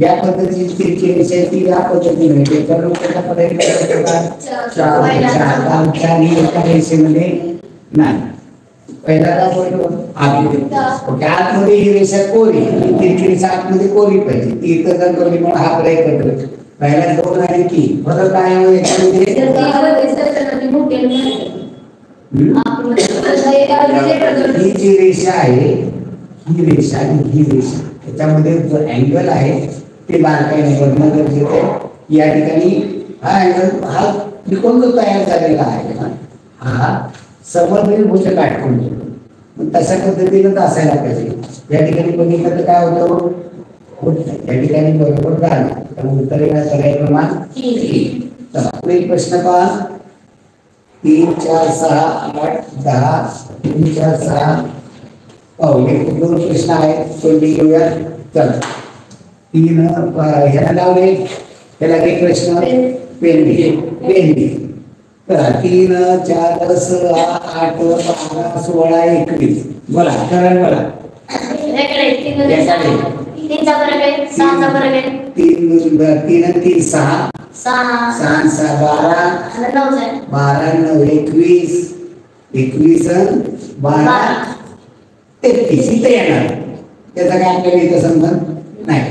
या पद्धतीची तिरकी रेषा आहे ती या पद्धतीने मिळते. त्याच्यावर कोणता पर्याय होतो का? 4 ही एका रेषेमध्ये नाही. पहिला आतमध्ये ही रेषा कोरी, तिरकी रेषा आतमध्ये कोरी पाहिजे. ती इथं जर कोरी म्हणून हा पर्याय करतो. पहिला 2 आणि 3 फरक काय आहे याच्यामध्ये? ही जी रेषा आहे, ही रेषा आणि ही रेषा त्याच्यामध्ये जो अँगल आहे ते बारकाईने बघणं गरजेचं आहे. या ठिकाणी हा अँगल, हा त्रिकोण जो तयार झालेला आहे ना, हा समद्विभुज काटकोन. मग तशा पद्धतीनं असायला पाहिजे. या ठिकाणी बघितलं तर काय होतं? या ठिकाणी बरोबर झालं. त्यामुळे उत्तर पर्याय क्रमांक 3. चला पुढील प्रश्न पहा. 3, 4, 6, 8, 10. 3, 4, 6. हे 2 प्रश्न आहेत. कोणती घेऊया? चला 3 ह्याला लावले. त्याला एक प्रश्न पेंडी. तर 3, 4, 6, 8, 12, 16, 21. बोला कारण बोला.
3चा फरक आहे, 6चा फरक आहे.
3 आणि 3 6. 6 6 12. 12 9 21. 21 12 33. इथं येणार. त्याचा काय आपल्याला इथं संबंध नाही.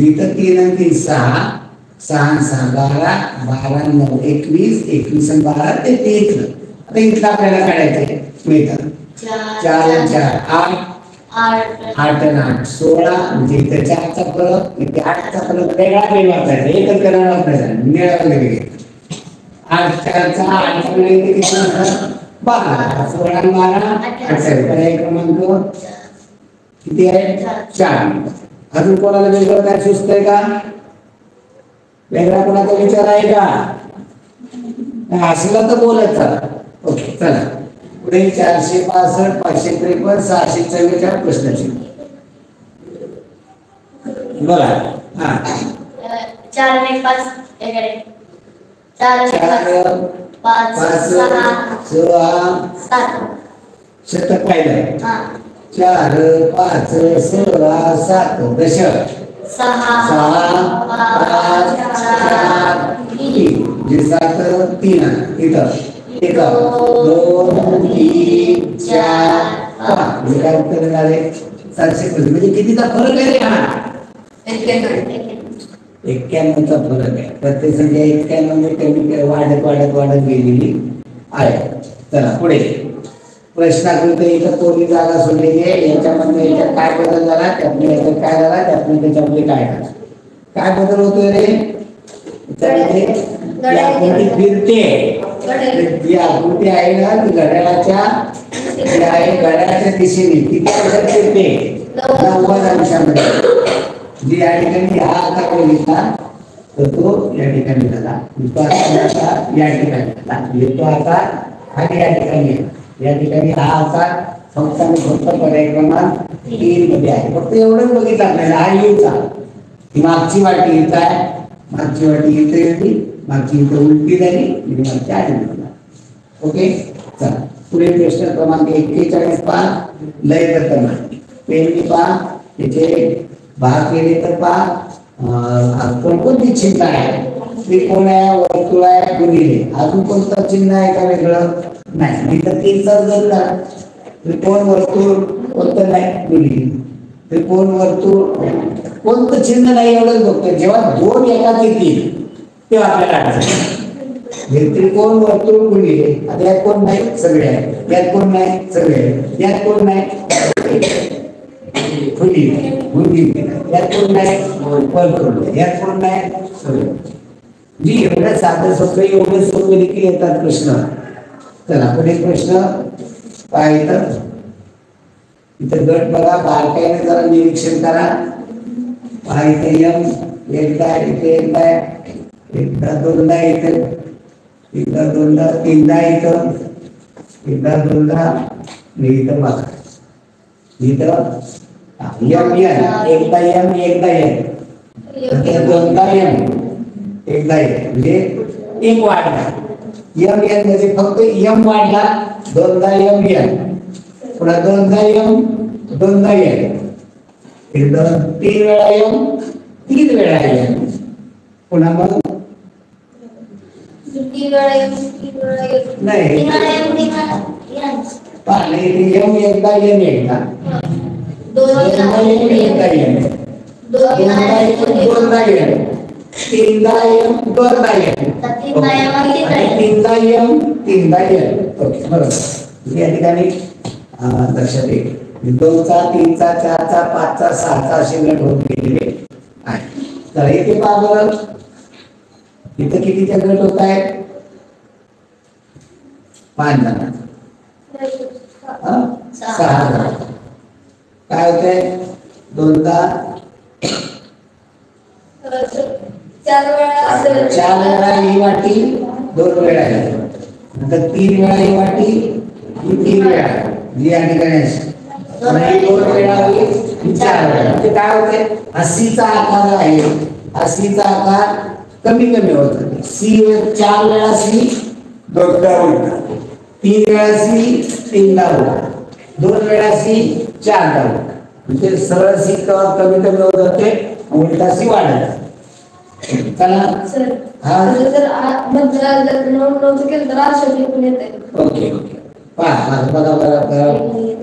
इथं 3 आणि 3 6. 6 6 12. 12 9 21. 21 आणि 12 33. आता इथलं आपल्याला काढायचंय. मिळतं 4 आणि 4 8. 8 आणि 8 16. म्हणजे इथे 4चा फरक, इथे 8चा फरक वेगळा वेळ वापरायचा. एकच कलर वापरायचा. निळा वेगळे 8 4चा 8 वेळ किती असतात? 12. 16 आणि 12 28. पर्याय क्रमांक किती आहे? 4. अजून कोणाला वेगळं काय सुचतंय का? वेगळा कोणाचा विचार आहे का? असला तर बोलत चला. ओके चला पुढे 465 553 644 प्रश्नाची बोला. हा
4 आणि 5 एकडे 4 आणि 5 6 7
शतक पाहिलंय. 4 5 16 7 दशक 6 5 4 3. जे 7 3 इथं 1 2 3 4 5. म्हणजे काय उत्तर येणार आहे? 750. म्हणजे कितीचा फरक आहे रे? हा 91चा फरक आहे. प्रत्येक संख्या 91 म्हणजे कमी वाढत वाढत वाढत गेलेली आहे. चला पुढे प्रश्नाकृती इथं कोणी जागा सोडलेली आहे. याच्यामध्ये याच्यात काय बदल झाला, त्यातून याच्यात काय झाला, त्यातून त्याच्यामध्ये काय झाला, काय बदल होतोय रे? त्याच्यामध्ये आकृती फिरते. जी आकृती आहे ना ती घड्याळाच्या घड्याळाच्या दिशेने किती अंशात फिरते? 90 अंशामध्ये. जी या ठिकाणी हा आकार बघितला तर तो या ठिकाणी झाला. तो आकार या ठिकाणी झाला. तो आकार हा या ठिकाणी आहे. या ठिकाणी हा आकार फक्त आणि फक्त पर्याय क्रमांक 3 मध्ये आहे. फक्त एवढंच बघितलं आपल्याला. हा येऊचा ही मागची वाटी इथं आहे. मागची वाटी इथे होती. मागची इथं उलटी झाली. मागची आधी झाला. ओके चला पुढे प्रश्न क्रमांक 41 पहा. लयबद्ध माहिती पेननी पहा. त्याचे भाग केले तर पहा कोणकोणती चिन्ह आहे? त्रिकोण आहे, वर्तुळ आहे, गुणिले. अजून कोणतं चिन्ह आहे का वेगळं? नाही. इथं 3चा जर का त्रिकोण वर्तुळ कोणतं नाही, गुणिले. त्रिकोण वर्तुळ कोणतं चिन्ह नाही एवढंच बघतोय. जेव्हा 2 एकाच येतील तेव्हा आपल्याला अडचण. हे त्रिकोण वर्तुळ गुणिले. आता यात कोण नाही? सगळे आहे. यात कोण नाही? सगळे आहे. यात कोण नाही? फुली बुंदी यात कोण नाही पल करून यात कोण नाही सगळं जी एवढं साधं सोपं एवढं सोपं देखील येतात प्रश्न. चला आपण एक प्रश्न पाहिलं इथं गट बघा बारकाईने जरा निरीक्षण करा. इथे यम एकदा इथे एकदा दोनदा इथं एकदा दोनदा तीनदा इथं एकदा दोनदा इथं बघा इथं यम यन एकदा यम एकदा यन दोनदा यम एकदा यन म्हणजे एक वाढला. यम यन मध्ये फक्त यम वाढला दोनदा यम यन पुन्हा दोनदा यम दोनदा यन एकदा 3 वेळा यम 3 वेळा यम पुन्हा मग नाही यम एकदा यन एकदा एकदा यन दोनदा यन तीनदा यम दोनदा यन तीनदा यम तीनदा यन. ओके बरोबर या ठिकाणी लक्षात येईल 2चा 3चा 4चा 5चा 6चा असे गट होत गेलेले आहे. तर इथे पहा बरं इथं कितीचे गट होत आहेत 5 जण 6 जण काय होतंय दोनदा 4 वेळा ही वाटी 2 वेळा नंतर 3 वेळा ही वाटी ही 3 वेळा जी या ठिकाणी 2 वेळा होईल 4 वेळा म्हणजे काय होते अस्सीचा आकार आहे अस्सीचा आकार कमी कमी होत सी 4 वेळा सी 2दा उलटा 3 वेळा सी 3दा उलटा 2 वेळा सी 4दा उलटा म्हणजे सरळ सी कमी कमी होत जाते उलटा सी वाढत. चला ओके ओके पहा बघा बघा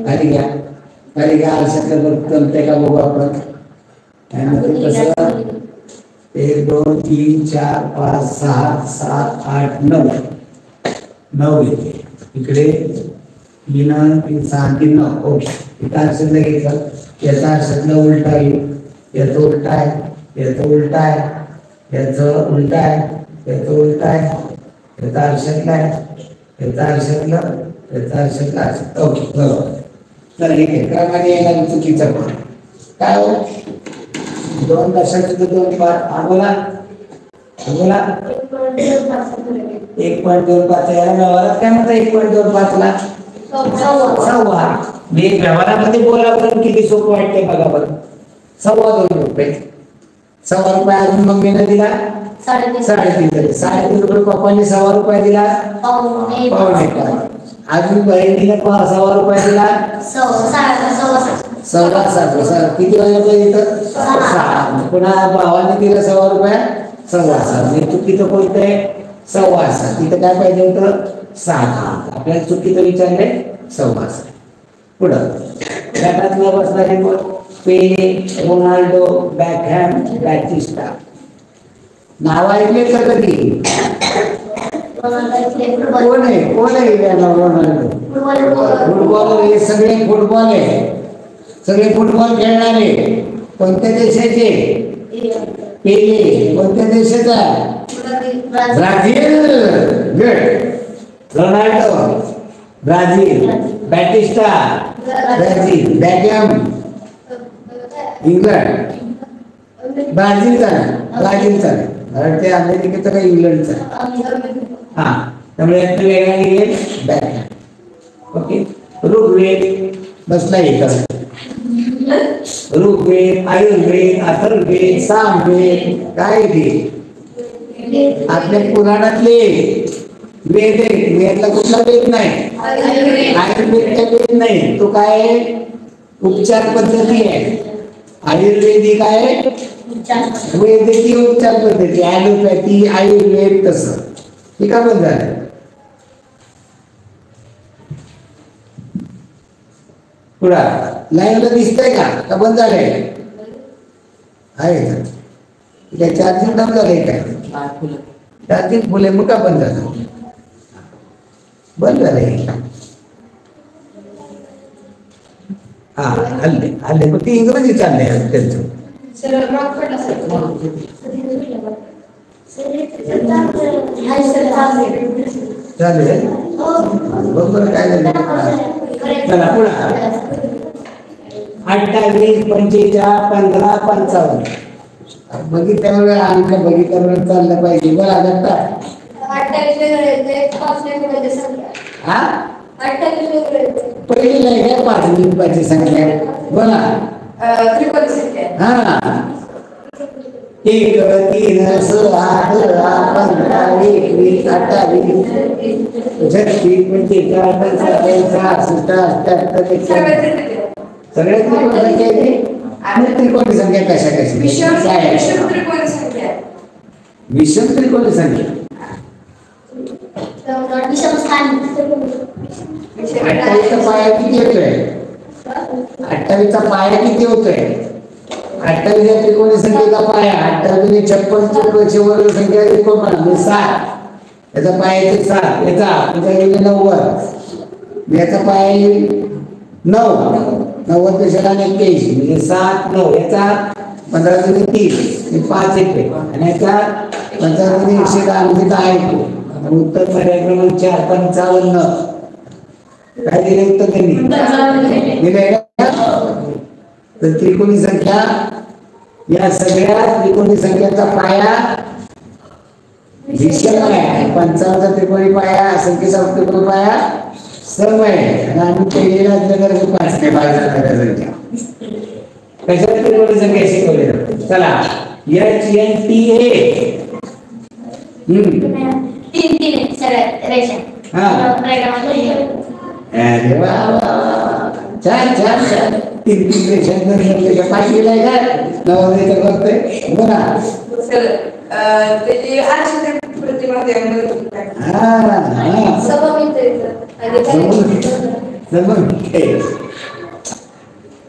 खाली घ्या खाली घ्या आरशातलं जमते का बघू आपण. कसं 1 2 3 4 5 6 7 8 9 9 येते इकडे 3 3 6 3 9. ओके इथं आरशातलं घेतलं याचा आरशातलं उलटा येईल याचं उलटा आहे याचं उलटा आहे याचं उलटा आहे याचं उलटा आहे याचा आरशातला आहे याचा आरशातलं याचा आरशातला. ओके बरोबर. तर ठीक आहे क्रमाने येणार चुकीचं पण काय हो 2 दशांश 2 5 बोला बोला 1.25 याला व्यवहारात काय म्हणतात 1.25 ला सव्वा. मी व्यवहारामध्ये बोला बरं किती सोपं वाटते बघा बरं. ₹2.25 ₹1.25 अजून मम्मीने दिला 3.5 रुपये पप्पाने ₹1.25 दिला पावणे अजून बहिणीने ₹1.25 दिला ₹7.5 किती वाजता पाहिजे तर 6. पुन्हा भावाने दिला ₹1.25 ₹7.5 म्हणजे चुकीचं कोणतं आहे 6.25 तिथं काय पाहिजे होतं 6. आपल्याला चुकीचं विचारले 6.25. पुढं गटातला बसणारे पेले रोनाल्डो बॅकहॅम बॅटिस्टा नाव ऐकले का कधी कोण आहे रोनाल्डो फुटबॉलर हे सगळे फुटबॉल आहे सगळे फुटबॉल खेळणारे कोणत्या देशाचे पेले कोणत्या देशाचा Brazil good Ronaldo Brazil Batista Brazil Beckham England ब्राझीलचा कारण ते अमेरिकेचं का इंग्लंडचा हा त्यामुळे वेगळा येईल बॅक. ओके ऋग्वेद बसला येतं ऋग्वेद आयुर्वेद अथर्ववेद सामवेद काय ते आपल्या पुराणातले वेद वेदला कुठला वेद नाही आयुर्वेदचा वेद नाही तो काय उपचार पद्धती आहे. आयुर्वेदिक आहे वैद्यकीय उपचार पद्धती ॲलोपॅथी आयुर्वेद तसं हे का बंद झालं. पुढा लाईनला दिसतंय का बंद झालंय आहे का चार्जिंग डाऊन झालंय काय चार्जिंग फुले मग का बंद झालं बंद झालंय. हा हल्ले हल्ले पण ते इंग्रजी चालले त्यांचं.
सर मार्क पडला सर.
चालेल बरोबर काय झालं. चला पुढे 28 45 15 55 बघितल्यावर अंक बघितल्यावर चाललं पाहिजे. बरं आता
28 वेगळे 5 वेगळे संख्या.
हा
28 वेगळे
पहिली आहे का 5 मिनिटाची संख्या बोला.
त्रिकोणी संख्या.
हा 1 3 6 8 15 21 28 36 45 सगळ्यात त्रिकोणी संख्या आहे. आणि त्रिकोणी संख्या कशा कशी
विषम त्रिकोणी संख्या.
विषम त्रिकोणी संख्या 28चा पाया किती होतोय. 28चा पाया किती होतोय. 28 या त्रिकोणी संख्येचा पाया 28 56 वर्ग संख्या 7 याचा पाया येते 7 याचा येईल 90 याचा पाया येईल 9 90 पेक्षा 81 म्हणजे 7 9 याचा 15 × 3 5 येते आणि याचा 15 × 110 म्हणजे 10 येतो. उत्तर पर्याय क्रमांक 4 55. काय दिले उत्तर त्यांनी दिले तर त्रिकोणी संख्या या सगळ्या त्रिकोणी संख्याचा पाया विषम आहे. 55चा त्रिकोणी पाया संख्येचा त्रिकोणी पाया सम आहे आणि आम्ही पहिलेला 5 के संख्या कशा त्रिकोणी संख्या शिकवले. चला HNTA
3 सरळ रेषा.
अरे वा छान छान छान 3 रेषा 5 आहे का नवोदयचं करतोय बोला.
सर त्याची आरशी प्रतिमा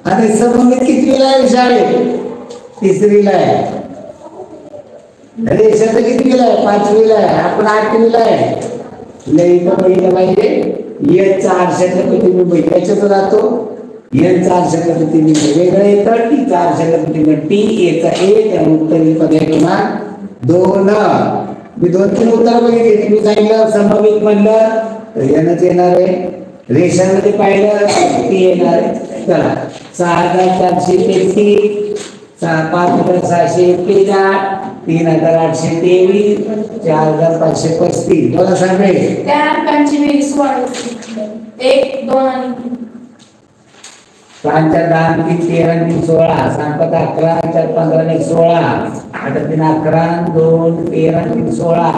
आता सममित कितवीला आहे शाळेत. 3रीला आहे. रेषा तर कितवीला आहे 5वीला आहे. आपण 8वीला आहे. इथं बघितलं पाहिजे याचा आरशातल्या प्रतिबिंब याच्यात जातो. यांचा आरशातल्या प्रतिबिंब वेगळं येतं. टीचा आरशातल्या प्रतिबिंब टी याचा एक आणि उत्तर पर्याय क्रमांक 2. मी 2-3 उत्तर बघितली. तुम्ही सांगितलं सममित म्हणलं तर यानंच येणार आहे. रेषांमध्ये पाहिलं टी येणार आहे. चला 6433 5641 3823 4535 बोला साहेब.
त्या अंकांची बेरीज वाढवली 1 2 आणि
5 4 10 3 13 3 16 7 5 11 4 15 1 16 8 3 11 2 13 3 16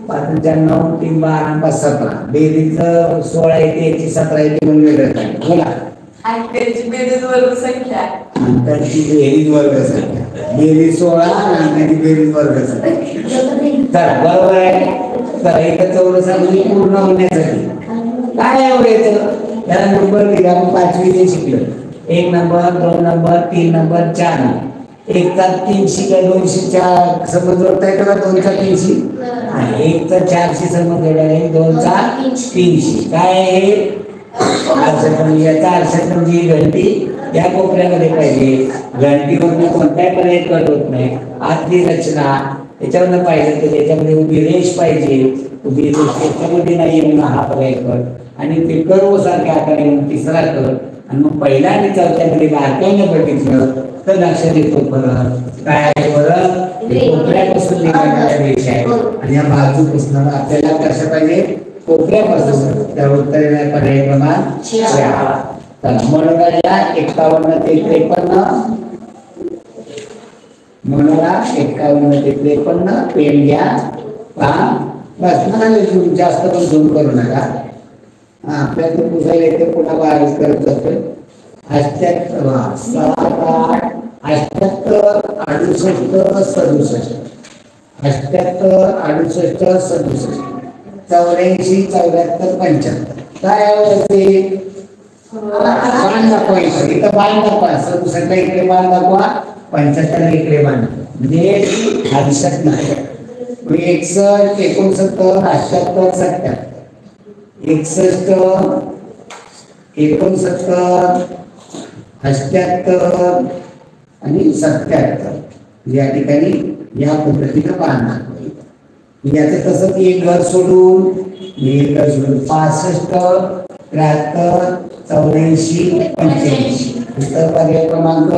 5 4 9 3 12 5 17 बेरीज 16 येते याची 17 येते म्हणून वेगळं बोला.
अंकांची बेरीज वर्ग संख्या.
अंकांची बेरीज वर्ग संख्या बेरीज 16 आणि बेरीज वर्ग संख्या. चला बरोबर आहे. तर इथं चौरस आकृती पूर्ण होण्यासाठी काय आवडायचं त्याला नंबर दिला. आपण 5वी शिकलो 1 नंबर 2 नंबर 3 नंबर 4 नंबर. 1चा 300 का 200 समज जोडता येतो का. 2चा 300 आणि 1चा 400 समज जोडायला आहे. 2चा 300 काय आहे याचा आरशात म्हणजे घंटी या कोपऱ्यामध्ये पाहिजे. घंटीवरून कोणताही पर्याय कट होत नाही. आतली रचना त्याच्यावरनं पाहिजे तर त्याच्यामध्ये उभी रेष पाहिजे. उभी रेष त्याच्यामध्ये नाही म्हणून हा पर्याय कट आणि ते कर्व सारख्या आकाराने म्हणून 3रा कट आणि मग पहिल्या आणि 4थ्यामध्ये बारकाईने बघितलं तर लक्षात येतो फरक काय आहे. फरक कोपऱ्यापासून निघणाऱ्या रेष आहे आणि या बाजूपासून आपल्याला कशा पाहिजे कोपऱ्यापासून त्या उत्तरेला पर्याय क्रमांक 4. चला मनोराला 51 ते 53 मनोरा 51 ते 53 पेन घ्या पहा बस. म्हणाले जास्त पण झूम करू नका. आपल्याला पुसायला येते पुन्हा बारीक करत जातोय. 78 7 8 78 68 67 78 68 67 84 74 75 काय आवडते बाण दाखवायचं. इथं बाण दाखवा 67 इकडे बाण दाखवा 75 इकडे बाण म्हणजे 68 नाही. 61 69 78 70 61 69 78 आणि 77 या ठिकाणी या पद्धतीनं पान दाखवायचं. याचं तसंच एक घर सोडून 65 73 84 85 उत्तर पर्याय क्रमांक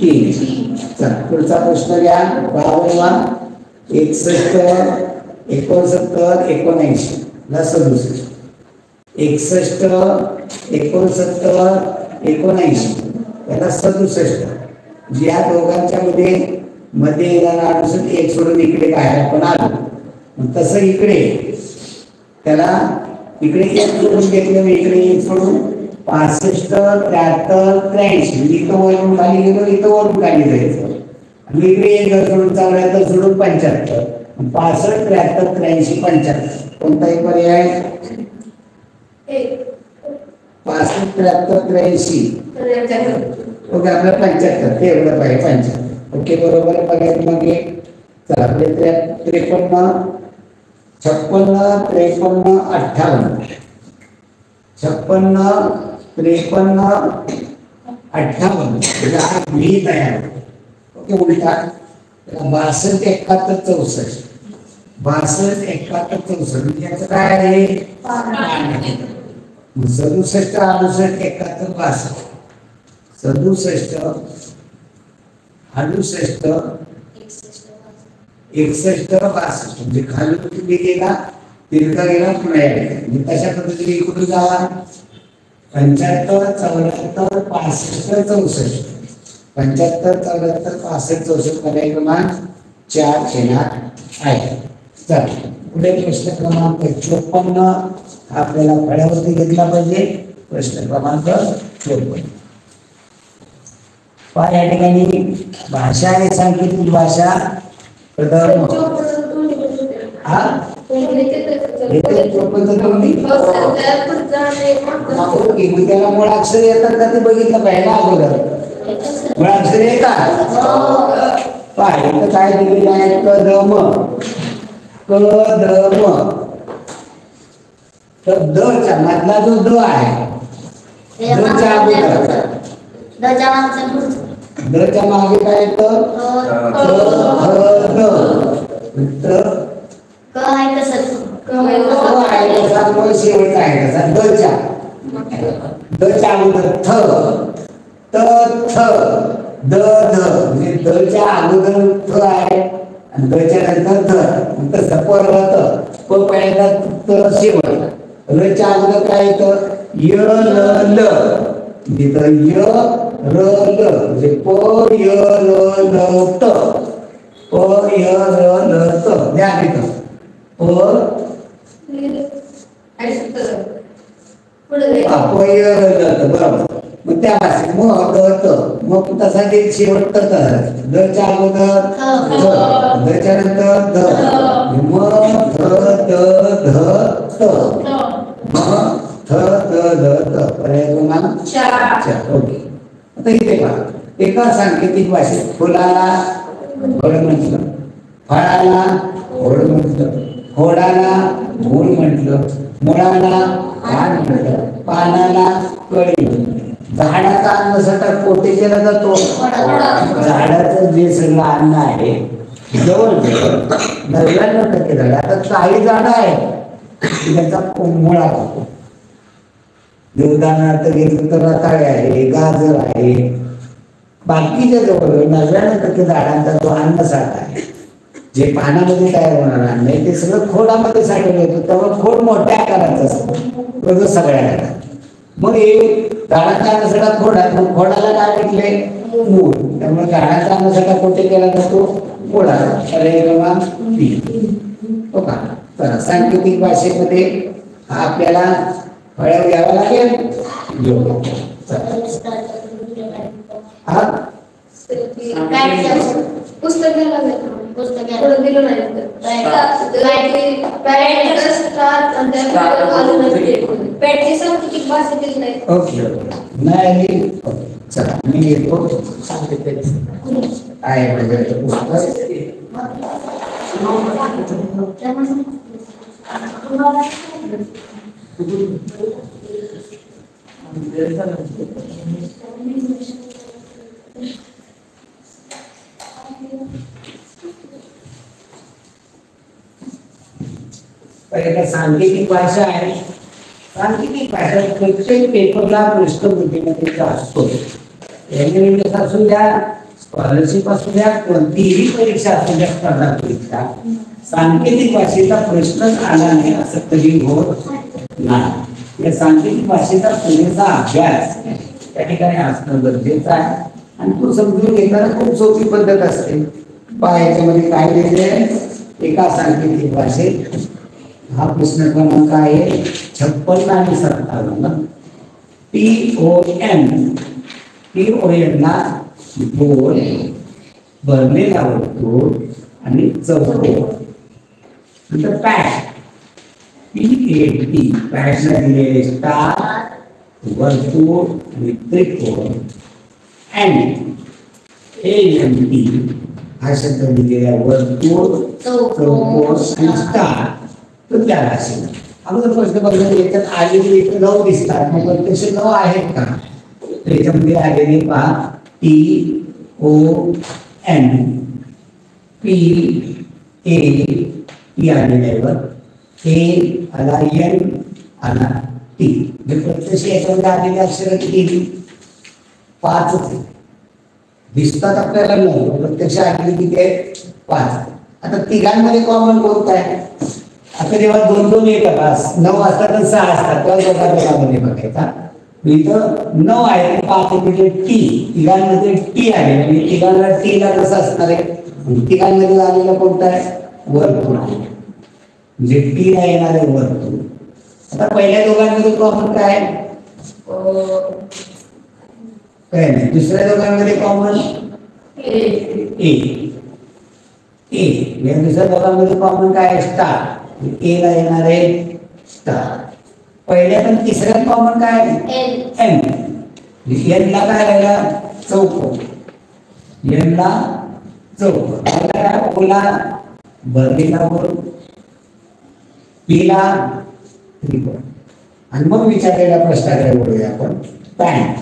3. चला पुढचा प्रश्न घ्या. 52 61 69 79 ला 67 61 69 79 त्याला 67. या दोघांच्या मध्ये येणारा अनुसून एक सोडून इकडे बाहेर आपण आलो. तसं इकडे त्याला इकडे एक सोडून घेतलं इकडे एक सोडून 65 73 83 इथं वरून खाली गेलो इथं वरून खाली जायचं आणि इकडे एक सोडून 74 सोडून 75 65 73 83 75 कोणताही पर्याय 65 73 83 ओके आपलं 75 ते एवढं पाहिजे 75 ओके बरोबर पर्याय मग चला आपले 53 56 53 58 56 53 58 मी तयार ओके उलटा 62 71 64 62 71 64 याचं काय आहे 67 68 71 62 67 68 61 62 म्हणजे खाली तुम्ही गेला तिरका गेला पुन्हा यायला तशा पद्धतीने इकडून जावा 75 74 65 64 75 74 65 64 पर्याय क्रमांक 4 येणार आहे. चला पुढे प्रश्न क्रमांक 54 आपल्याला फळ्यावरती घेतला पाहिजे. प्रश्न क्रमांक 54 या ठिकाणी भाषा आणि सांकेतिक भाषा प्रथम त्याला मुळाक्षर येतात का ते बघितलं पाहिजे अगोदर. मुळाक्षर येतात पाहिजे काय दिलेलं आहे कदम कदम तर द च्या मधला जो द आहे द च्या अगोदर दच्या मागे काय येतं दच्या अगोदर थ त थ द ध म्हणजे दच्या अगोदर थ आहे आणि दच्या नंतर ध तसं परत प पहिल्यांदा त शेवट रच्या अगोदर काय येतं य ल ल तिथं य र ल म्हणजे प य र ल त प य र ल त द्या तिथं प य र ल त बरोबर. मग त्या भाषेत मग मग तसा ते शेवट दच्या अगोदर दच्या नंतर ध मग ध द ध त मग थ द ध त पर्याय क्रमांक 4 ओके. आता इथे पहा एका सांकेतिक भाषेत फुलाला फळ म्हटलं फळाला फळ म्हटलं खोडाला मूळ म्हटलं मुळाला पान म्हटलं पानाला कळी झाडाचा अन्नसाठा कोठे केला जातो झाडाचं जे सगळं अन्न आहे जवळ 99% झाड. आता काही झाडं आहेत त्याचा मुळा होतो. उदाहरणार्थ घेतलं तर रताळे आहे गाजर आहे बाकीच्या जवळ 99% झाडांचा जो अन्नसाठा आहे जे पानामध्ये तयार होणार अन्न आहे ते सगळं खोडामध्ये साठवलं येतं. त्यामुळे खोड मोठ्या आकाराचं असतं सगळ्या. मग हे झाडाचा अन्नसाठा खोडात मग खोडाला काय म्हटले मूळ. त्यामुळे झाडाचा अन्नसाठा कुठे केला जातो मुळाला. पर्याय क्रमांक 3 हो का. तर सांकेतिक भाषेमध्ये आपल्याला फळ्या घ्यावं लागेल. हा
पुस्तक दिलं नाही
ओके नाही चला मी घेतो आहे म्हणजे पुस्तक पहिला सांकेतिक भाषा आहे. सांकेतिक भाषा प्रत्येक पेपरला प्रश्न बुद्धिमत्तेचा असतो. एमएस असू द्या, स्कॉलरशिप असू द्या, कोणतीही परीक्षा असू द्या, स्पर्धा परीक्षा, सांकेतिक भाषेचा प्रश्नच आला नाही असं कधी होत नाही. या सांकेतिक भाषेचा पुरेसा अभ्यास त्या ठिकाणी असणं गरजेचं आहे. आणि तो समजून घेताना खूप सोपी पद्धत असते. याच्यामध्ये काय लिहिलेलं आहे? एका सांकेतिक भाषेत हा प्रश्न क्रमांक आहे 56 आणि 57. PON ला गोल, भरलेला वर्तुळ आणि चौकोन. नंतर पॅट PAT पॅटला दिलेले स्टार, वर्तुळ आणि त्रिकोण. ANT हा शब्द दिलेला वर्तुळ, चौकोन आणि स्टार. तर त्याला असेल अगोदर प्रश्न बघा, याच्यात आलेले इथे 9 दिसतात. मग प्रत्यक्ष 9 आहेत का? त्याच्यामध्ये आलेले पहा TON P आलेल्यावर A आला, N आला, T. प्रत्यक्ष याच्यामध्ये आलेले अक्षर किती? 5 दिसतात आपल्याला. 9 प्रत्यक्ष आलेले किती आहेत? 5. आता तिघांमध्ये कॉमन कोणतं आहे? आता जेव्हा 2-2 येतात, 9 असतात आणि 6 असतात, तेव्हा दोघांमध्ये बघायचा. इथं 9 आहे, 5 म्हणजे टी. तिघांमध्ये टी आले आणि तिघांना टीला कसं असणार आहे? तिघांमध्ये आलेला कोणता आहे? वर्तुळ आहे, म्हणजे टीला येणार आहे वर्तुळ. आता पहिल्या दोघांमध्ये कॉमन काय? काय नाही. दुसऱ्या दोघांमध्ये कॉमन ए. दुसऱ्या दोघांमध्ये कॉमन काय? स्टार. ए ला येणार आहे स्टार. पहिल्या पण तिसऱ्यात कॉमन काय? एन. एन ला काय राहिला? चौकोन. एन ला चौकोन. ओला भरलेला वर्तुळ, पी ला त्रिकोण. आणि मग विचारलेला प्रश्नाकडे वळूया आपण. Pant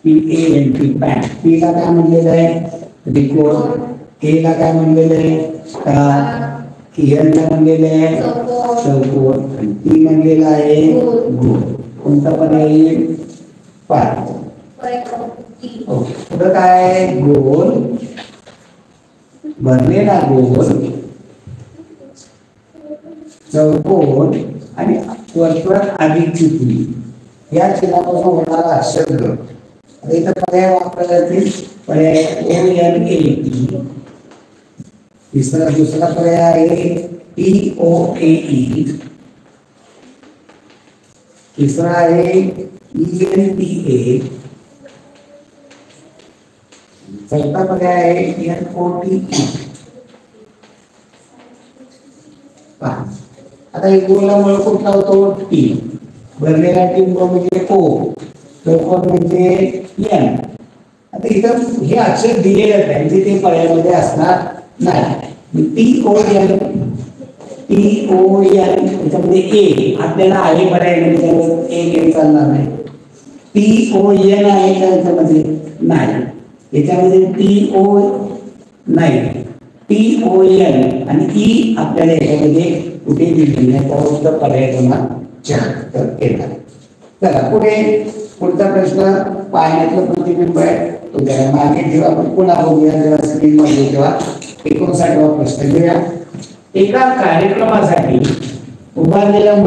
PANT pant. पी ला काय म्हणलेलं आहे? त्रिकोण. ए ला काय म्हणलेलं आहे? स्टार. एन ला म्हणलेलं आहे चौकोन. आणि टी म्हणलेला आहे गोल. कोणता पर्याय येईल? 5. पुढं काय? गोल, भरलेला गोल, चौकोन आणि वर्तुळात अधिकची पुरी. या चिन्हापासून होणारा अक्षर. इथं पर्याय वापरला जातील. पर्याय ONAT. दुसरा पर्याय आहे TOAE. तिसरा आहे ENTA. चौथा पर्याय आहे NOTE. आता एक गोलला मळ कुठला होतो? टी. भरलेला टी म्हणजे O. चौकोन म्हणजे N. आता इथं हे अक्षर दिलेलं आहे, म्हणजे ते पर्यायामध्ये असणार नाही. TON त्याच्यामध्ये ए आपल्याला आहे पर्याय ए चालणार नाही. TON आहे का याच्यामध्ये? नाही. याच्यामध्ये TO नाही. TON आणि ई आपल्याला याच्यामध्ये कुठे दिली नाही. त्यावर पर्याय क्रमांक 4 येणार. चला पुढे पुढचा प्रश्न पाण्यातलं प्रतिबिंब आहे. तो जरा मागे जेव्हा आपण पुन्हा बघूया, जेव्हा स्क्रीन मध्ये तेव्हा 59वा प्रश्न घेऊया. एका कार्यक्रमासाठी उभारलेलं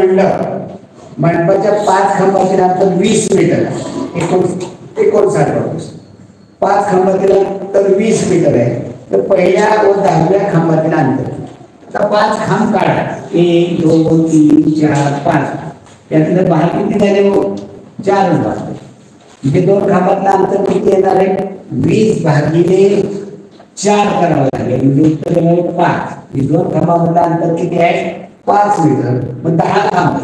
मंडपाच्या 5 खांबातील अंतर 20 मीटर. 59वा प्रश्न. 5 खांबातील अंतर 20 मीटर आहे. तर पहिल्या व 10व्या खांबातील अंतर. आता 5 खांब काढा. 1 2 3 4 5. यातलं भाग किती झाले? 4च भाग. म्हणजे 2 खांबातलं अंतर किती येणार आहे? 20 भागिले 4 करावं लागेल. म्हणजे उत्तर येणार 5. 2 खांबामधलं अंतर किती आहे? 5 मीटर. मग 10 खांब.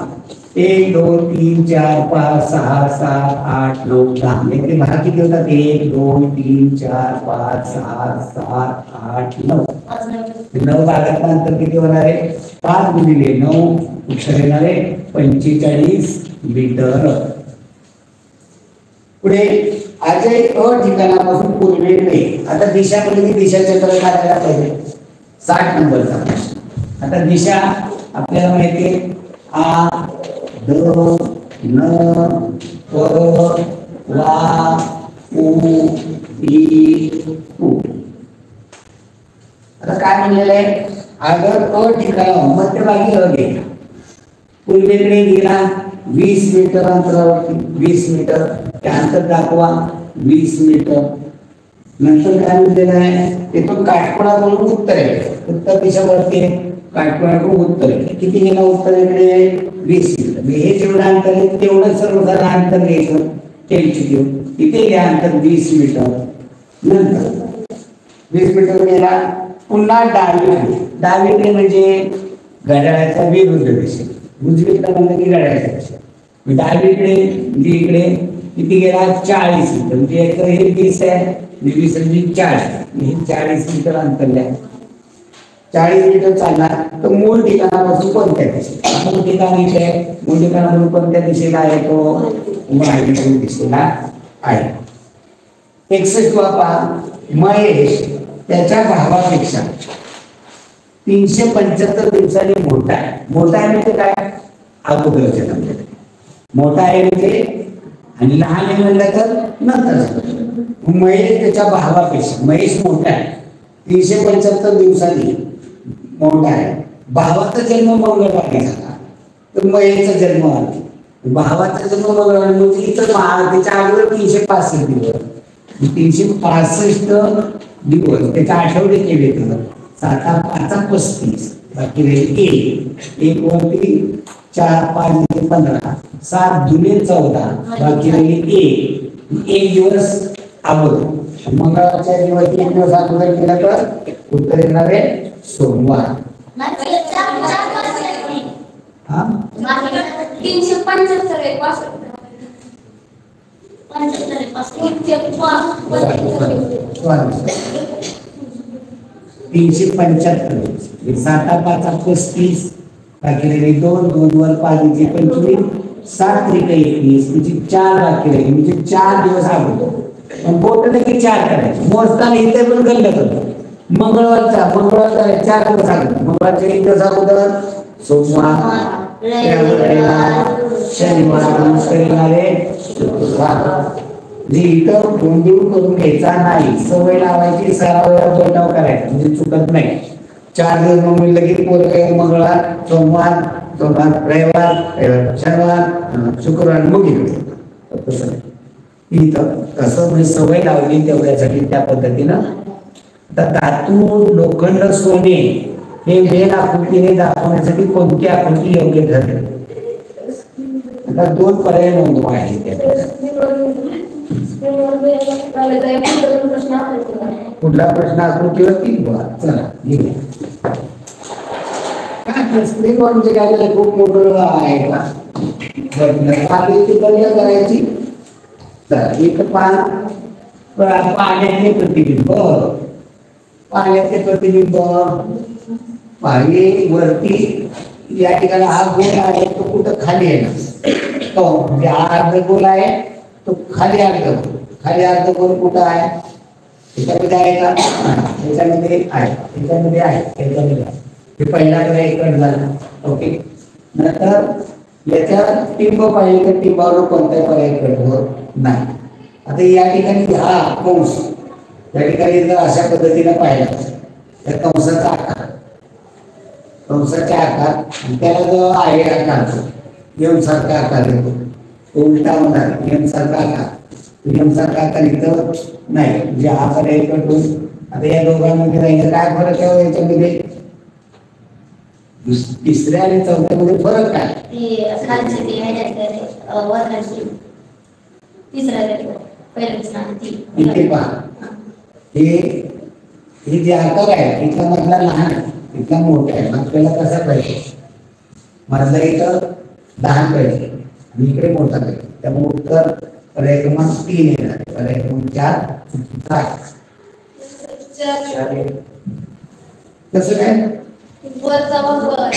1 2 3 4 5 6 7 8 9 10 इकडे भाग किती होतात 1 2 3 4 5 6 7 8 9 9 भागात अंतर किती होणार आहे 5 गुणिले 9 उत्तर येणार आहे 45 मीटर. पुढे अजय अ ठिकाणापासून पूर्वेकडे आता दिशा म्हणजे दिशा चक्र काढायला पाहिजे 60 नंबरचा प्रश्न. आता दिशा आपल्याला माहिती आहे आ द न प वा उ इ उ. आता काय म्हणलेलं आहे अगर अ ठिकाण मध्यभागी अ घ्या पूर्वेकडे गेला 20 मीटर अंतरावरती 20 मीटर ते अंतर दाखवा 20 मीटर. नंतर काय म्हणलेलं आहे तिथून काटकोणाकडून उत्तर आहे उत्तर दिशेवरती काटकोणाकडून उत्तर आहे किती गेला उत्तरेकडे 20 मीटर. हे जेवढं अंतर आहे तेवढं सर्वसाधारण अंतर घ्यायचं टेन्शन घेऊन इथे घ्या अंतर 20 मीटर. नंतर 20 मीटर गेला पुन्हा डावीकडे म्हणजे घड्याळाच्या विरुद्ध दिशेने उजवीकडे म्हणलं की घड्याळाच्या दिशेने डावीकडे इकडे किती गेला 40 मीटर म्हणजे याचं हे 20 आहे 20 म्हणजे 40 हे 40 मीटर अंतर द्या 40 मीटर चालणार तर मूळ ठिकाणापासून कोणत्या दिशेला मूळ ठिकाण इथे आहे मूळ ठिकाणापासून कोणत्या दिशेला आहे तो वायव्य दिशेला आहे. 61 पहा महेश त्याच्या भावापेक्षा 375 दिवसांनी मोठा आहे. मोठा आहे म्हणजे काय अगोदरच्या नंतर मोठा आहे म्हणजे आणि लहान आहे म्हणलं तर नंतर महेश त्याच्या भावापेक्षा महेश मोठा आहे 375 दिवसांनी मोठा आहे. भावाचा जन्म मंगळवारी झाला तर महेशचा जन्म आला भावाचा जन्म मंगळवारी म्हणजे इथं त्याच्या अगोदर 365 दिवस 365 दिवस त्याचे आठवडे केले तर 7 5 35 बाकी राहिले 1 वरती 4 5 15 7 दुने 14 बाकी राहिले 1 दिवस अगोदर मंगळवारच्या दिवस 1 दिवस अगोदर केला तर उत्तर येणार आहे सोमवार. 375 7 5 35 बाकी राहिले 2 2 वर 5 25 7 3 21 म्हणजे 4 बाकी राहिले म्हणजे 4 दिवस अगोदर पण बोटने की 4 करायचे मोजताना इथे पण गल्लत होतं मंगळवारचा 4 दिवस अगोदर मंगळवारच्या 1 दिवस अगोदर सोमवार शनिवार शुक्रवार. इथं गोंधळ करून घ्यायचा नाही सवय लावायची सराव बोटाव करायचा म्हणजे चुकत नाही. 4 दिवस मग लगेच पोरं मंगळवार सोमवार रविवार शनिवार शुक्रवार मग तसं इथं कसं म्हणजे सवय लावली तेवढ्यासाठी त्या पद्धतीनं. तर धातू लोखंड सोने हे वेळ आकृतीने दाखवण्यासाठी कोणती आकृती योग्य ठरते. आता 2 पर्याय नोंदवा आहे कुठला प्रश्न आकृतीवरती चला म्हणजे काय खूप मोठं आहे का आकृती बंद करायची तर एक पाण्याचे प्रतिबिंब पाणी वरती या ठिकाणी हा गोल आहे तो कुठं खाली आहे ना तो म्हणजे हा अर्ध गोल आहे तो खाली अर्ध गोल कुठं आहे त्याच्यामध्ये आहे का त्याच्यामध्ये आहे हे पहिला कट झाला. ओके नंतर याच्या टिंब पाहिजे तर टिंबावर कोणताही पर्याय कट नाही. आता या ठिकाणी हा कंस या ठिकाणी जर अशा पद्धतीने पाहिला त्या कंसाचा आकार त्याला जो आहे आकार एम सारखा आकार येतो तो उलटा होणार एम सारखा आकार इथं नाही जे हा पर्याय कटून आता या दोघांमध्ये राहिलं काय फरक आहे याच्यामध्ये तिसऱ्या आणि चौथ्यामध्ये फरक काय इथे पहा हे जे आकार आहे इथला मधला लहान आहे इथला मोठा आहे आपल्याला कसा पाहिजे मधला इथं लहान पाहिजे आणि इकडे मोठा पाहिजे, त्यामुळे उत्तर पर्याय क्रमांक 3 येणार. पर्याय क्रमांक 4 चुकीचा आहे. कसं काय?
वरचा भाग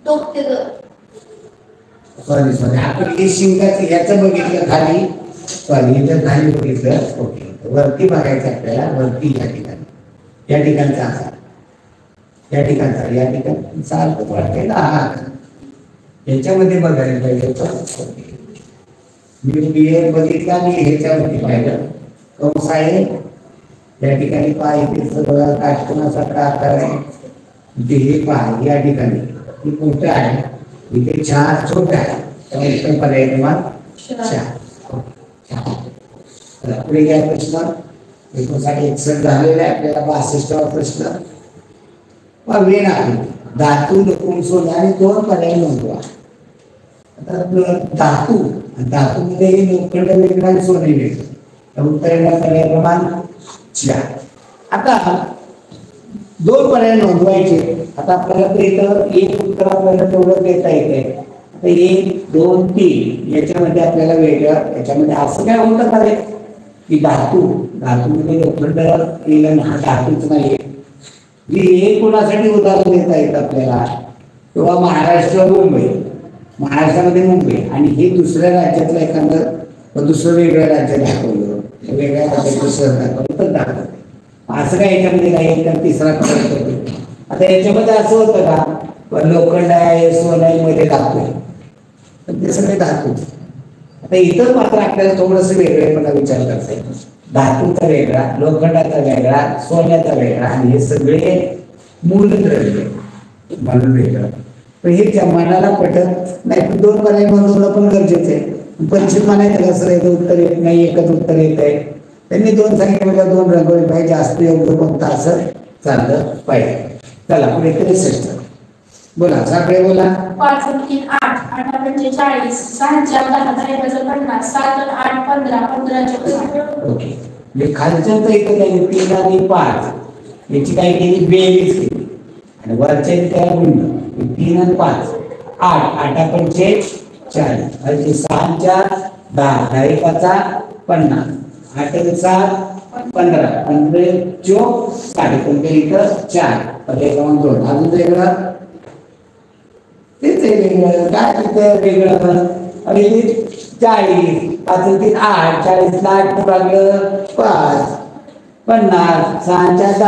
टोकते ग.
सॉरी आपण हे शिंगाचं याचं बघितलं खाली, सॉरी याचं खाली बघितलं. ओके, वरती बघायचं आपल्याला. वरती या ठिकाणी, या ठिकाणचा आकार, या ठिकाणचा, या ठिकाणी सारखं वाटतंय ना. हा याच्यामध्ये बघायला पाहिजे. मी क्लिअर बघितला आणि ह्याच्यावरती पाहिलं कंस आहे. या ठिकाणी पाय इथे सगळं काटकोनासारखा आकार आहे. इथे हे पाय या ठिकाणी हे मोठं आहे, इथे 4 छोटा आहे. त्यामुळे पर्याय क्रमांक 4. पुढे घ्या प्रश्न. 59 झालेला आहे. आपल्याला 62वा प्रश्न. वेण आहे धातू लोखंड सोने आणि 2 पर्याय नोंदवा. आता धातूमध्ये लोखंड वेगळं आणि सोने वेगळं. उत्तर पर्याय क्रमांक 4. आता 2 पर्याय नोंदवायचे. आता आपल्याला इथं एक उत्तर आपल्याला तेवढं देता येते. आता 1 2 3 याच्यामध्ये आपल्याला वेगळं, याच्यामध्ये असं काय होतं का रे की धातूमध्ये लोखंड येईल, हा धातूच नाही. हे कोणासाठी उदाहरण देता येतं आपल्याला, किंवा महाराष्ट्र मुंबई, महाराष्ट्रामध्ये मुंबई आणि हे दुसऱ्या राज्यातलं एखादं दुसरं वेगळं राज्य दाखवलं, वेगळ्या राज्याचं शहर दाखवलं तर दाखवलं. असं काय याच्यामध्ये नाही तर तिसरा क्रमांक होतो. आता याच्यामध्ये असं होतं का लोखंड आहे सोनं आहे मध्ये धातू आहे, पण ते सगळे धातू. आता इथं मात्र आपल्याला थोडंसं वेगळेपणा विचार करता येतो. धातूचा वेगळा, लोखंडाचा वेगळा, सोन्याचा वेगळा आणि हे सगळे मूलद्रव्य म्हणून वेगळं. पण हे मनाला पटत नाही. 2 पर्याय नोंदवणं पण गरजेचं आहे. परीक्षेत म्हणायचं कसं आहे, उत्तर येत नाही, एकच उत्तर येत आहे. त्यांनी 2 सांगितलं, 2 रंगवले पाहिजे, जास्त योग्य कोणतं असं चाललं पाहिजे. चला पुढे 63. बोला साकडे बोला.
5 3 8 8 45 6 4 10 50 7 8 15 15
ओके, म्हणजे खालच्या तर इथे काही 3 आणि 5 याची काही केली बेरीज केली आणि वरच्या त्याला गुणलं 3 आणि 5 8 8 45 40 6 4 10 10 5 50 8 7 15 15 चोक 15 इथं 4 पर्याय क्रमांक 2. अजून वेगळं तेच वेगळं काय तिथं वेगळं. आणि ते 40 5 3 8 40 ला 8 भागलं 5 50 6 10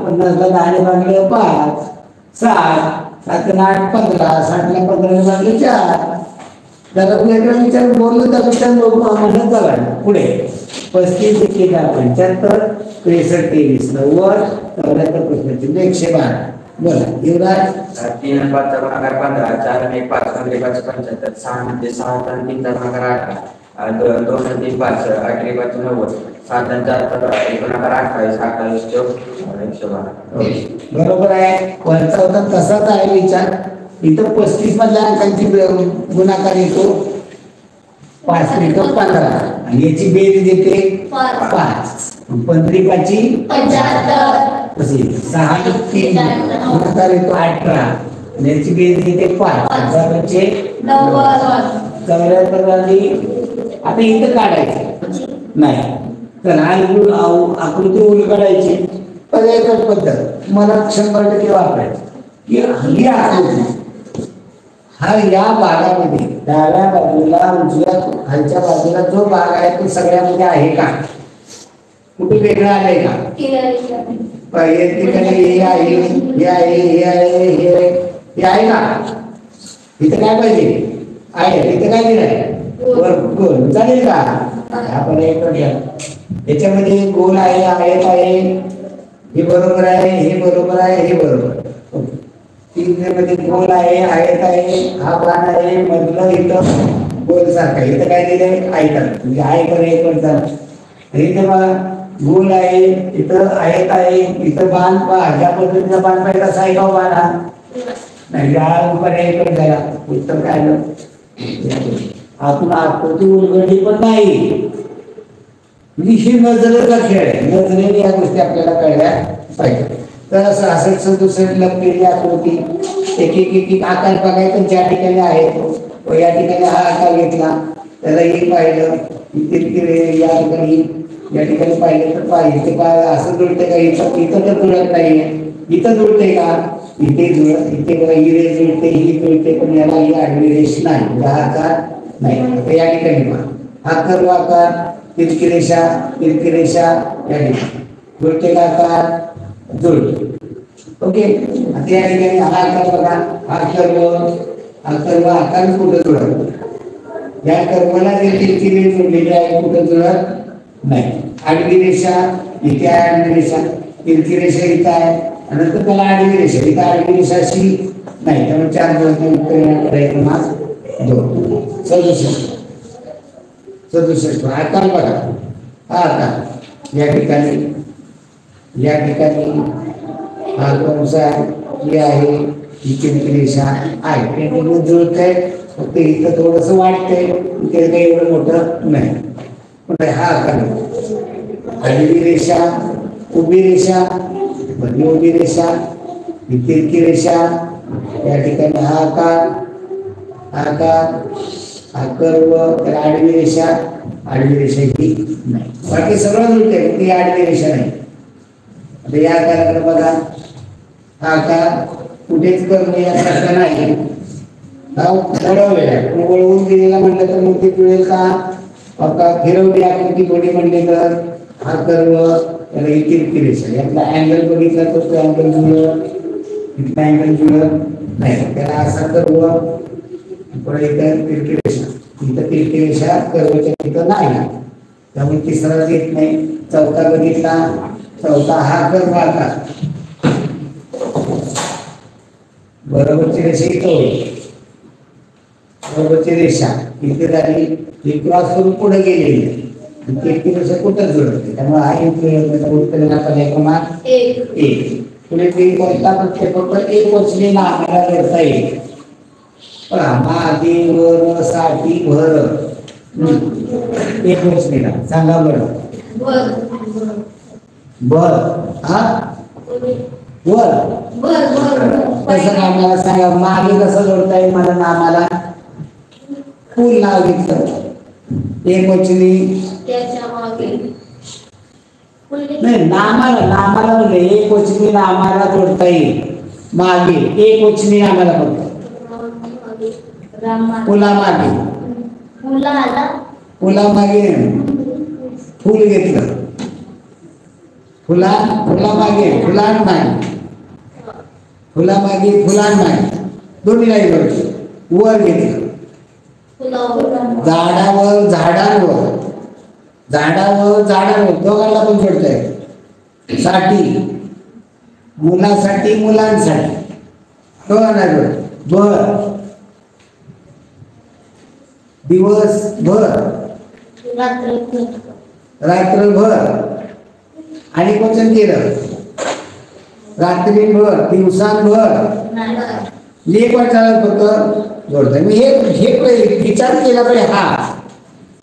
50 ला 10 भागलं 5 7 7 8 15 60 ला 15 भागलं 4. जरा वेगळं विचार बोललो त्यापेक्षा म्हणत जावा. पुढे 35 75 63 23 90 94 प्रश्न 112. बोला युवराज.
3 आणि 5 चा गुणाकार 15 4 आणि 1 5 15 5 75 6 म्हणजे 6 आणि 3 चा गुणाकार 18 2 आणि 3 5 8 आणि 5 90 7 आणि 4 15 गुणाकार 28 28 112.
बरोबर आहे. वरचा होता तसाच आहे विचार. इथं 35 मधल्या अंकांची गुणाकार येतो 5 3 15 आणि याची बेरीज येते 5 15 5 75 6 3 गुणाकार येतो 18 आणि याची बेरीज येते 5 94 आणि आता इथं काढायचं नाही. तर आकृती उलगडायची पण एकच पद्धत मला 100% वापरायची की ही आकृती हा या भागामध्ये डाव्या बाजूला उजव्या खालच्या बाजूला जो भाग आहे तो सगळ्यामध्ये आहे का, कुठे वेगळं आलंय का? ठिकाणी हे आहे हे आहे हे आहे हे आहे का? इथं काय पाहिजे आहे, इथं काय दिलंय गोल चालेल का? आपण याच्यामध्ये गोल आहे आयत आहे हे बरोबर आहे हे बरोबर आहे हे बरोबर. मध्ये गोल आहे आयत आहे हा बाण आहे मधलं इथं गोल सारखा इथं काय दिलंय आयत म्हणजे आयकर एकचा इथे बघा गोल आहे इथं आयत आहे इथं बाण पहा ज्या पद्धतीचा बाण पाहिजे तसा आहे का बाण हा नाही या पर्याय पण झाला उत्तर काय आपण आकृती उलगडली पण नाही. ही नजरेचा खेळ आहे. नजरेने या गोष्टी आपल्याला कळल्या पाहिजे. तर असं 67 लपलेली आकृती एक आकार बघायचा ज्या ठिकाणी आहे तो या ठिकाणी हा आकार घेतला त्याला एक पाहिलं इथे या ठिकाणी पाहिलं तर पाहिजे ते काय असं जुळते का इथं तर जुळत नाहीये इथं जुळते का इथे इथे हिरे जुळते ही जुळते पण याला ही आडवी रेष नाही हा आकार नाही तर या ठिकाणी हा कर्व आकार तिरकी रेषा या ठिकाणी जुळते का आकार जुळते ओके आता या ठिकाणी हा आकार बघा हा कर्व आकार कुठं जुळत या कर्वाला जे तिरकी रेष जोडलेली आहे कुठं जुळत नाही आडवी रेषा इथे आहे आडवी रेषा तिरकी रेषा इथं आहे आणि नंतर त्याला आडवी रेषा इथं आडवी रेषा अशी नाही त्यामुळे 4 जुळते क्रमांक 2 67 आकार बघा हा आकार या ठिकाणी हा कंस आहे आहे ही तिरकी रेषा आहे ते जुळतंय फक्त इथं थोडंसं वाटतंय इथे काही एवढं मोठं नाही पण हा आकार आडवी रेषा उभी रेषा मधली उभी रेषा ही तिरकी रेषा या ठिकाणी हा कर्व त्याला आडवी रेषा ही नाही बाकी सगळं जुळतंय ती आडवी रेषा नाही आता या आकाराकडे बघा हा आकार कुठेच कर्व यासारखा नाही हा वळवलेला आहे वळवून दिलेला म्हटलं तर मग ते जुळेल का आता फिरवली आकृती थोडी म्हणली तर हा कर्व त्याला ही तिरकी रेषा यातला अँगल बघितला तर तो अँगल जुळत इथला अँगल जुळत नाही त्याला असा कर्व पुढे इथं तिरकी रेषा कर्वच्या तिथं नाही त्यामुळे तिसरा येत नाही चौथा बघितला चौथा हा कर्व आकार बरोबरची रेषा इथं होईल बरोबरची रेषा इथे झाली ही क्रॉस करून पुढे गेलेली तिरकी रेषा कुठं जुळते त्यामुळे हा उत्तर क्रमांक 1 पुढे ते कोणता प्रत्येक फक्त एक वचनी नामाला करता येईल मादी वर साठी भर एक वचनीला सांगा बरं बर हा वर कसं नामाला सांगा मागे कसं जोडता येईल मला नामाला फुल नाव घेतलं एक वचनी नाही नामाला म्हणजे एक वचनी नामाला जोडता येईल मागे एक वचनी नामाला फक्त फुला मागे फुल घेतलं फुलामागे दोन्ही नाही वर घेतलं झाडावर दोघांना पण जोडताय साठी मुलांसाठी दोघांना जोड बर दिवसभर रात्रभर आणि वचन केलं रात्रीभर दिवसांभर लेख वाचायला फक्त जोडतंय मी हे विचार केला पाहिजे हा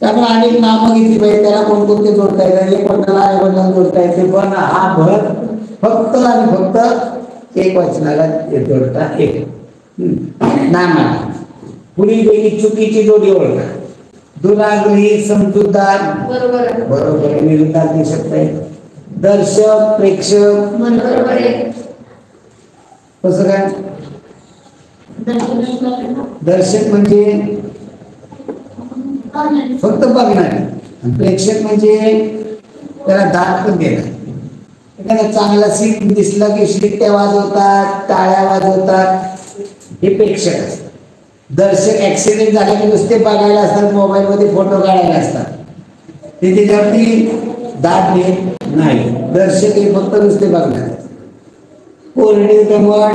त्यामुळे अनेक नामं घेतली पाहिजे त्याला कोणकोणते जोडता येतात एक वचनाला एक वचनाला जोडता येते पण हा भर फक्त आणि फक्त एक वचनाला जोडता येते नामाला पुढील चुकीची जोडी ओळखा दुराग्रही समजूतदार बरोबर विरुद्धात देऊ शकते दर्शक प्रेक्षक कसं काय दर्शक म्हणजे फक्त बघणार प्रेक्षक म्हणजे त्याला दाद पण देणार एखादा चांगला सीट दिसला की शिट्ट्या वाजवतात टाळ्या वाजवतात हे प्रेक्षक असतात दर्शक ऍक्सिडेंट झाला की नुसते बघायला असतात मोबाईल मध्ये फोटो काढायला असतात ते त्याच्यावरती दाद देत नाही दर्शक हे फक्त नुसते बघणार कोरडे दमट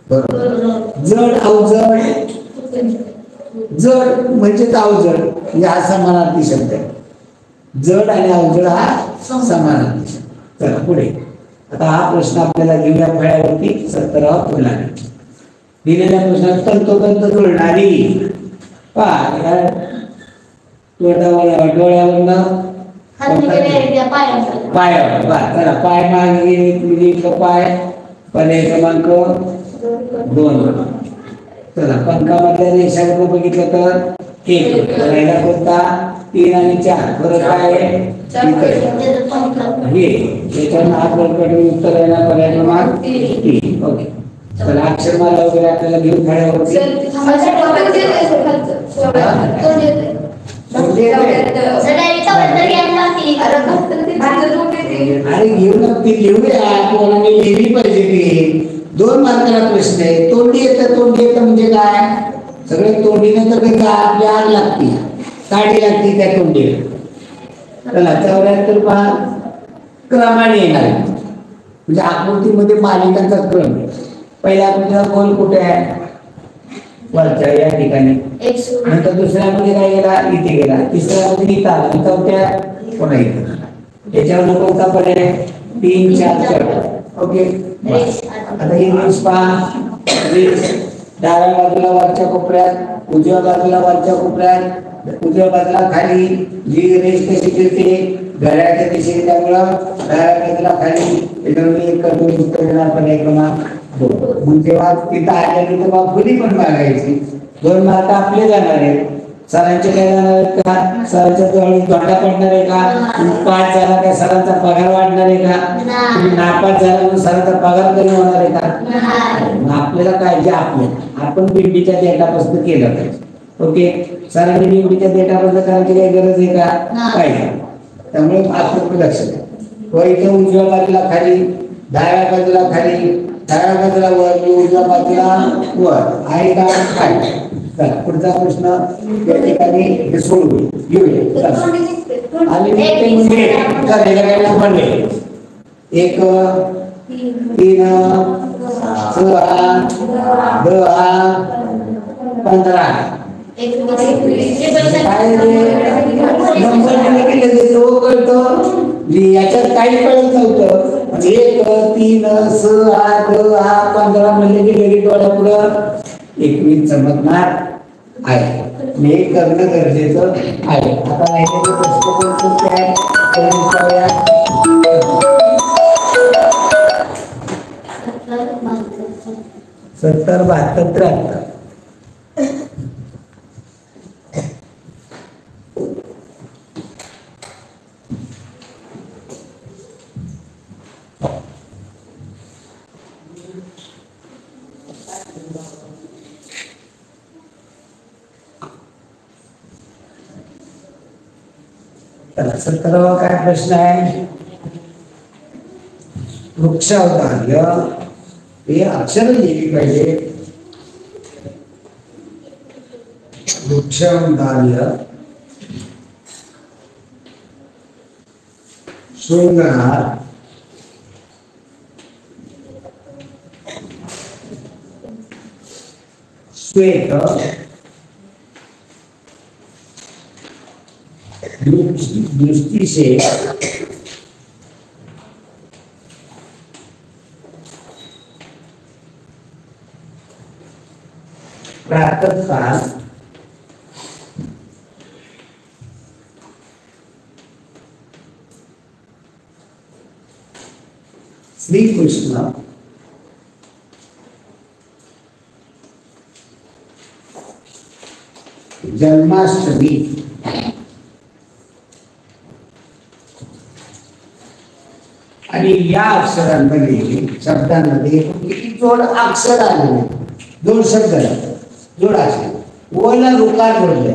बरोबर जड अवजड जड म्हणजेच अवजड हा समानार्थी शब्द आहे जड आणि अवजड हा समानार्थी शब्द चला पुढे आता हा प्रश्न आपल्याला घेऊया फळ्यावरती 17वा फुला दिलेल्या प्रश्नात तंतोतंत जुळणारी डोळ्यावरनं पायावर चला पाय मागे पाय पर्याय क्रमांक 2. चला पंखामधल्या रेषाकडे बघितलं तर 1. राहिला कोणता 3 आणि 4. बरं काय आहे हे याच्यावर हात वर करून उत्तर येणार पर्याय क्रमांक 3. ओके चला अक्षरमाला वगैरे आपल्याला घेऊन खाण्यावरती अरे घेऊन ती लिहूया कोणाने लिहिली पाहिजे ती 2 मार्काला प्रश्न आहे. तोंडी येतं म्हणजे काय सगळे तोंडीने तर काही आपली आग लागते काढी लागते त्या तोंडीला. चला 74 पहा क्रमाने येणार म्हणजे आकृतीमध्ये मालिकांचा क्रम. पहिल्या आकृतीला गोल कुठे आहे वरच्या या ठिकाणी. नंतर दुसऱ्यामध्ये काय गेला इथे गेला. तिसऱ्यामध्ये इथं आला. चौथ्या पुन्हा इथं. त्याच्यावर कोणता पर्याय 3 4 4. ओके आता ही रेष पहा. रेष डाव्या बाजूला वरच्या कोपऱ्यात उजव्या बाजूला वरच्या कोपऱ्यात उजव्या बाजूला खाली जी रेष कशी फिरते घड्याळाच्या दिशेने त्यामुळं डाव्या बाजूला खाली त्याच्यामध्ये एक करून उत्तर देणार पर्याय क्रमांक 2. मग जेव्हा तिथं आल्यानंतर तेव्हा फुली पण मागायची 2 मार्क आपले जाणार आहेत. सरांचे काय जाणार आहेत का सरांच्या जवळ तोंडा पडणार आहे का पाठ झाला काय सरांचा पगार वाढणार आहे का तुम्ही नापास झाला म्हणून सरांचा पगार कमी होणार आहे का. आपल्याला काय जे आपण बिंडीच्या डेटापासून केलं पाहिजे. ओके सरांनी बिंडीच्या डेटापासून करायची काही गरज आहे का काय. त्यामुळे आपण लक्ष द्या. इथे उजव्या बाजूला खाली डाव्या बाजूला खाली डाव्या बाजूला वर उजव्या बाजूला वर आहे का काय. चला पुढचा प्रश्न या ठिकाणी सोडू घेऊया. आणि म्हणजे काय पडले 1 3 6 10 15. याच्यात काही कळत नव्हतं. 1 3 6 10 15 म्हणजे की लगेच डोळ्यापुढं 21 चमकणार आहे. हे करणं गरजेचं आहे. आता राहिलेले प्रश्न कोणते आहेत 70 72 73. चला 17वा काय प्रश्न आहे वृक्षावतार्य हे अक्षर लिहिली पाहिजे. वृक्षावतार्य शृंगार श्वेत दृष्टि से प्रातःकाल श्री कृष्ण जन्माष्टमी आणि या अक्षरांमध्ये शब्दांमध्ये किती जोड अक्षर आलेले 2 शब्द जोड अक्षर व ला रुकार जोडले.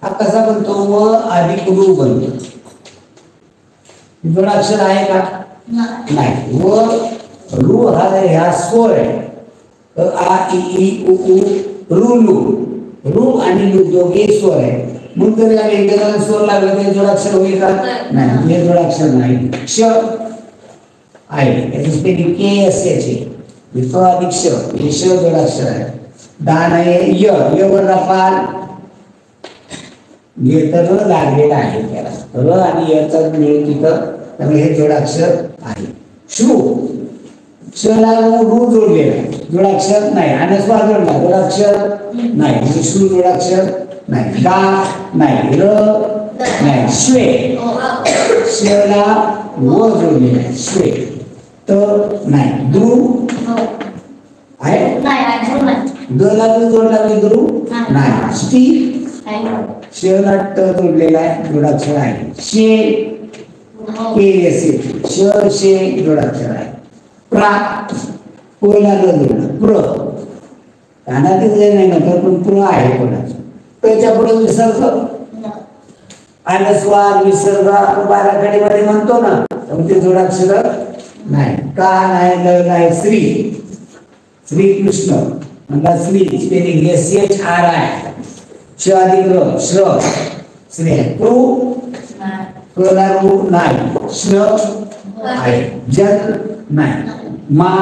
हा कसा बनतो व अधिक रू बनतो. जोड अक्षर आहे का नाही. व रू हा ह्या स्वर आहे. आ इ ई उ उ रू लू रू आणि लू दोघे स्वर आहे. म्हणून जर या व्यंजनाला स्वर लागला तर जोड अक्षर होईल का नाही. हे जोड अक्षर नाही. क्ष आहे याची स्पेलिंग के एस याची वितो अधिक श हे श जोडाक्षर आहे. दान आहे य य वर रपाल तर लागलेला आहे त्याला र आणि याचा मिळून तिथं त्यामुळे हे जोडाक्षर आहे. शू श ला रू जोडलेला आहे जोडाक्षर नाही. आणि स्वा जोडला जोडाक्षर नाही म्हणजे शू जोडाक्षर नाही. दा नाही र नाही. श्वे श ला व जोडलेला आहे श्वे तर नाही. द्रू आहे
नाही आहे नाही
दला जोडला विद्रू
नाही.
नाही स्टी
आहे
शेला ट जोडलेला आहे जोडाक्षर आहे शे के एस श शे जोडाक्षर आहे प्रा कोला जोडला प्र कानातील जे नाही ना पण प्र आहे कोणाचं त्याच्या पुढे विसर्ग अनुस्वार विसर्ग आपण बाराखडीमध्ये म्हणतो ना तर ते जोडाक्षर नाही का नाही ल नाही श्री श्रीकृष्ण म्हणला श्री स्पेलिंग SHRI श अधिक र श्र श्री आहे प्रू रू नाही श्र आहे जल नाही मा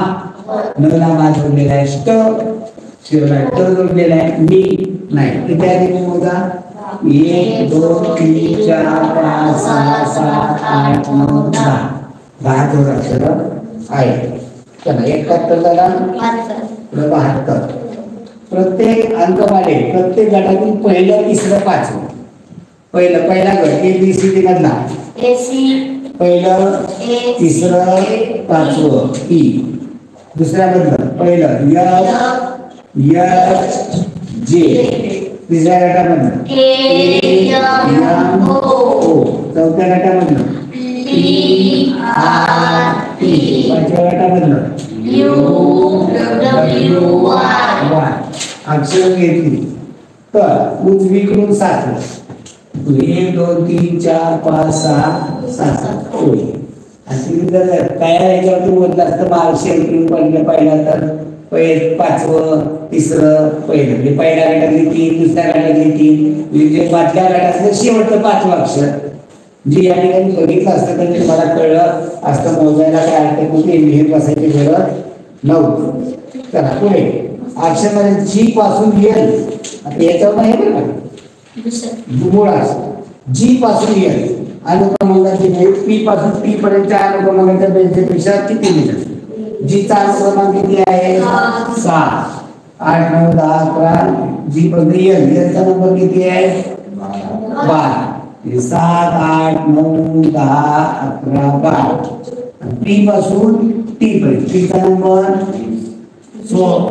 नवला मा जोडलेला आहे ष्ट शिवला ट जोडलेला आहे मी नाही इत्यादी मोजा 1 2 3 4 5 6 7 8 9 10 10 जोडाक्षर आहे चला 71 झाला 72 प्रत्येक अंकमाले प्रत्येक गटातून पहिलं तिसरं पाचवं पहिला गट ABCD मधला पहिलं तिसरं पाचवं ई दुसऱ्या मधलं पहिलं H J तिसऱ्या गटामधलं चौथ्या गटामधलं पाचव्या गटामधलं Y अक्षर घेतली तर उजवीकडून सात 1 2 3 4 5 6 7 होईल आणि जर काय याच्यावरती बोललं असतं मार्गशीर पहिला तर पाचवं तिसरं पहिलं म्हणजे पहिल्या गटातली 3 दुसऱ्या गटातली 3 म्हणजे पाचव्या गटातलं शेवटचं पाचवं अक्षर जी या ठिकाणी बघितलं असतं तर तुम्हाला कळलं असतं मोजायला काय अर्थ कुठे लिहित बसायची गरज नव्हती चला पुढे अक्षरामध्ये जी पासून येईल आता याच्यावर नाही बरं का मुळा जी पासून येईल अनुक्रमांकाची बेरीज पी पासून टी पर्यंतच्या अनुक्रमांकाच्या बेरजेपेक्षा किती मिळतात जीचा अनुक्रमांक किती आहे 7 8 9 10 11 जी पर्यंत येईल याचा नंबर किती आहे 12 7 8 9 10 11 12 पी पासून टी पर्यंत टीचा नंबर 16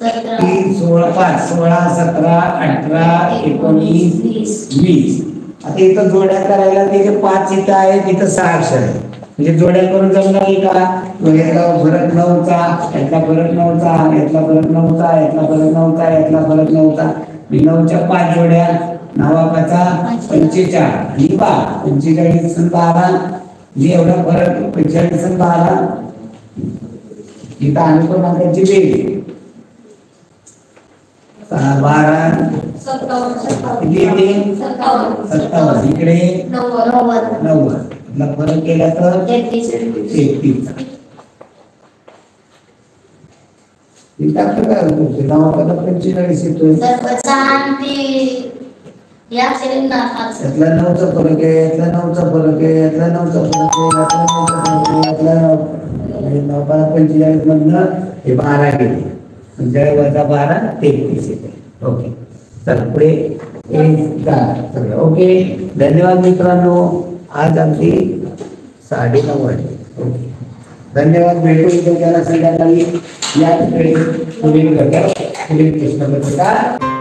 3 16 5 16 17 18 19 20 आता इथं जोड्या करायला तिथे 5 इथं आहे तिथं 6 अक्षर आहे म्हणजे जोड्या करून जमणार का यातला फरक 9चा यातला फरक 9चा यातला फरक 9चा यातला फरक 9चा यातला फरक 9चा 9च्या 5 जोड्या 9 5 45 आणि 12 45 आणि 12 जी एवढा फरक 45 आणि 12 इथं अनुक्रमांकाची बेरीज 12 किती येते 57 इकडे 90 ला फरक केला तर 33 इथं आपलं काय होतं 45 येतोय यातला 9चा फरक आहे यातला 9चा फरक आहे यातला 9चा फरक आहे यातला 9 45 मधनं हे 12 गेले म्हणजे वजा 12 33 येते ओके चला पुढे सगळं ओके धन्यवाद मित्रांनो आज अगदी 9:30 वाजले ओके धन्यवाद भेटू उद्या संध्याकाळी याच वेळी पुढील घटक पुढील प्रश्न